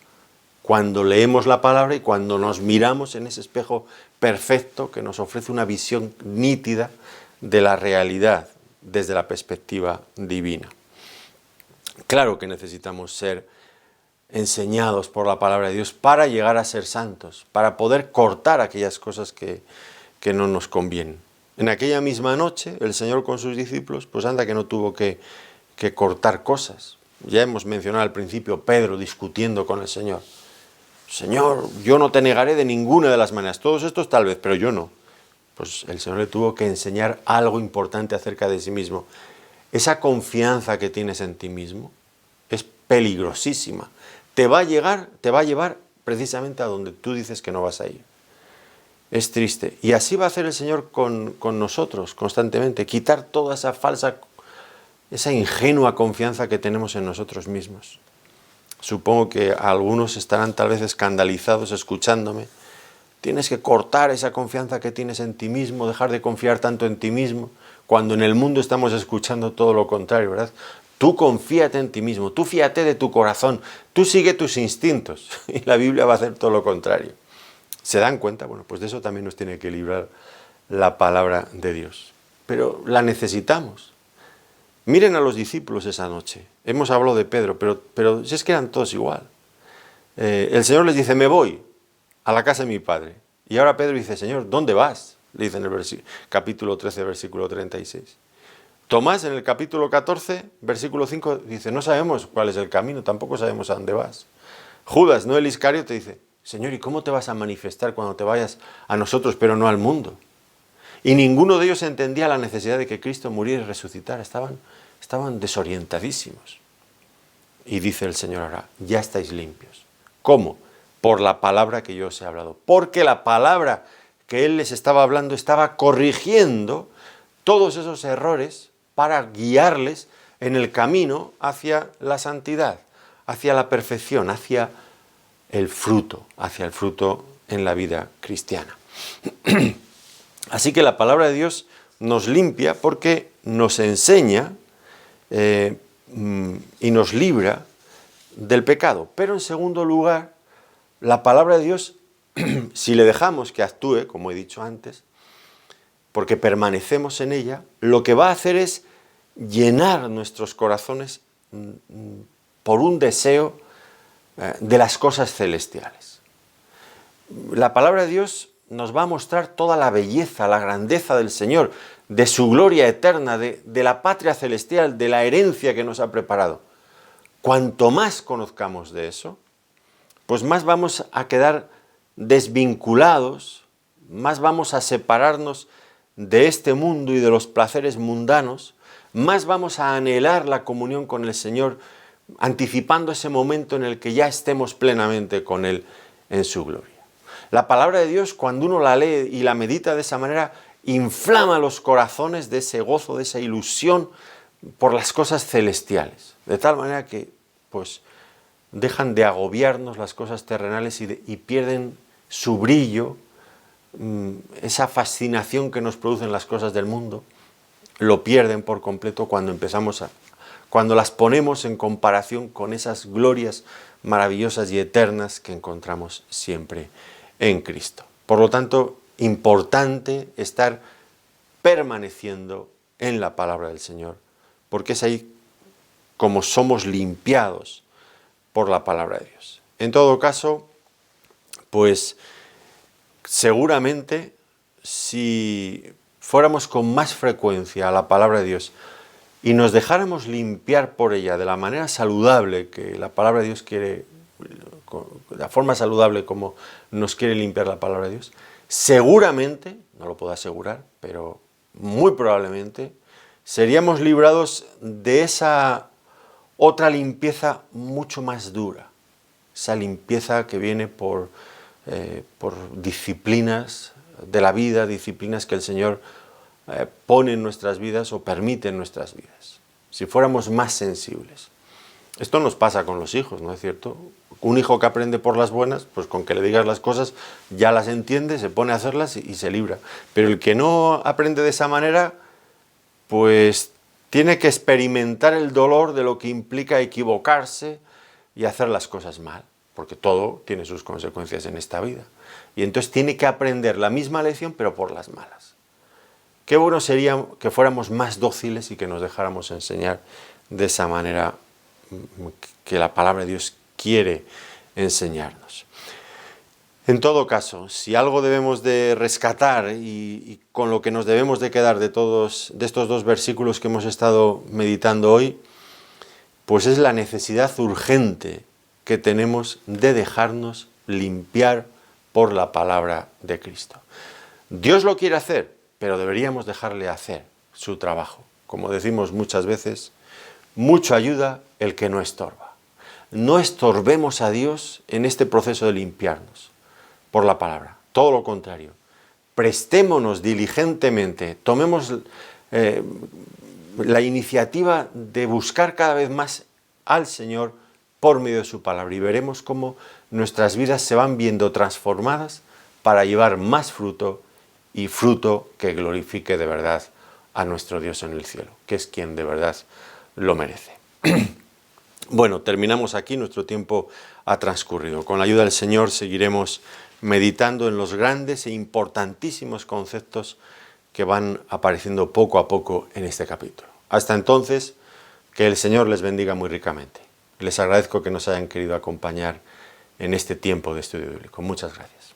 Cuando leemos la palabra y cuando nos miramos en ese espejo perfecto que nos ofrece una visión nítida de la realidad desde la perspectiva divina. Claro que necesitamos ser enseñados por la palabra de Dios para llegar a ser santos, para poder cortar aquellas cosas que no nos convienen. En aquella misma noche, el Señor con sus discípulos, pues anda que no tuvo que cortar cosas. Ya hemos mencionado al principio Pedro discutiendo con el Señor. Señor, yo no te negaré de ninguna de las maneras. Todos estos tal vez, pero yo no. Pues el Señor le tuvo que enseñar algo importante acerca de sí mismo. Esa confianza que tienes en ti mismo es peligrosísima. Te va a llevar precisamente a donde tú dices que no vas a ir. Es triste. Y así va a hacer el Señor con nosotros constantemente. Quitar toda esa falsa, esa ingenua confianza que tenemos en nosotros mismos. Supongo que algunos estarán tal vez escandalizados escuchándome. Tienes que cortar esa confianza que tienes en ti mismo, dejar de confiar tanto en ti mismo, cuando en el mundo estamos escuchando todo lo contrario, ¿verdad? Tú confíate en ti mismo, tú fíate de tu corazón, tú sigue tus instintos, y la Biblia va a hacer todo lo contrario. ¿Se dan cuenta? Bueno, pues de eso también nos tiene que librar la palabra de Dios. Pero la necesitamos. Miren a los discípulos esa noche. Hemos hablado de Pedro, pero si es que eran todos igual. El Señor les dice, me voy a la casa de mi padre. Y ahora Pedro dice, Señor, ¿dónde vas? Le dice en el capítulo 13, versículo 36. Tomás en el capítulo 14, versículo 5, dice, no sabemos cuál es el camino, tampoco sabemos a dónde vas. Judas, no el Iscariote, dice, Señor, ¿y cómo te vas a manifestar cuando te vayas a nosotros, pero no al mundo? Y ninguno de ellos entendía la necesidad de que Cristo muriera y resucitara. Estaban desorientadísimos. Y dice el Señor ahora, ya estáis limpios. ¿Cómo? Por la palabra que yo os he hablado. Porque la palabra que Él les estaba hablando estaba corrigiendo todos esos errores para guiarles en el camino hacia la santidad, hacia la perfección, hacia el fruto en la vida cristiana. Así que la palabra de Dios nos limpia porque nos enseña y nos libra del pecado. Pero en segundo lugar, la palabra de Dios, si le dejamos que actúe, como he dicho antes, porque permanecemos en ella, lo que va a hacer es llenar nuestros corazones por un deseo de las cosas celestiales. La palabra de Dios nos va a mostrar toda la belleza, la grandeza del Señor, de su gloria eterna, de la patria celestial, de la herencia que nos ha preparado. Cuanto más conozcamos de eso, pues más vamos a quedar desvinculados, más vamos a separarnos de este mundo y de los placeres mundanos, más vamos a anhelar la comunión con el Señor, anticipando ese momento en el que ya estemos plenamente con Él en su gloria. La palabra de Dios, cuando uno la lee y la medita de esa manera, inflama los corazones de ese gozo, de esa ilusión por las cosas celestiales, de tal manera que pues dejan de agobiarnos las cosas terrenales y pierden su brillo, esa fascinación que nos producen las cosas del mundo, lo pierden por completo cuando las ponemos en comparación con esas glorias maravillosas y eternas que encontramos siempre en Cristo. Por lo tanto, importante estar permaneciendo en la palabra del Señor, porque es ahí como somos limpiados por la palabra de Dios. En todo caso, pues seguramente si fuéramos con más frecuencia a la palabra de Dios y nos dejáramos limpiar por ella de la manera saludable que la palabra de Dios quiere, de la forma saludable como nos quiere limpiar la palabra de Dios, seguramente, no lo puedo asegurar, pero muy probablemente, seríamos librados de esa otra limpieza mucho más dura, esa limpieza que viene por disciplinas de la vida, disciplinas que el Señor pone en nuestras vidas o permite en nuestras vidas. Si fuéramos más sensibles. Esto nos pasa con los hijos, ¿no es cierto? Un hijo que aprende por las buenas, pues con que le digas las cosas ya las entiende, se pone a hacerlas y se libra. Pero el que no aprende de esa manera, pues tiene que experimentar el dolor de lo que implica equivocarse y hacer las cosas mal, porque todo tiene sus consecuencias en esta vida. Y entonces tiene que aprender la misma lección, pero por las malas. Qué bueno sería que fuéramos más dóciles y que nos dejáramos enseñar de esa manera que la palabra de Dios quiere enseñarnos. En todo caso, si algo debemos de rescatar y con lo que nos debemos de quedar de estos dos versículos que hemos estado meditando hoy, pues es la necesidad urgente que tenemos de dejarnos limpiar por la palabra de Cristo. Dios lo quiere hacer, pero deberíamos dejarle hacer su trabajo. Como decimos muchas veces, mucho ayuda el que no estorba. No estorbemos a Dios en este proceso de limpiarnos por la palabra. Todo lo contrario. Prestémonos diligentemente, tomemos la iniciativa de buscar cada vez más al Señor por medio de su palabra y veremos cómo nuestras vidas se van viendo transformadas para llevar más fruto y fruto que glorifique de verdad a nuestro Dios en el cielo, que es quien de verdad lo merece. Bueno, terminamos aquí, nuestro tiempo ha transcurrido. Con la ayuda del Señor seguiremos meditando en los grandes e importantísimos conceptos que van apareciendo poco a poco en este capítulo. Hasta entonces, que el Señor les bendiga muy ricamente. Les agradezco que nos hayan querido acompañar en este tiempo de estudio bíblico. Muchas gracias.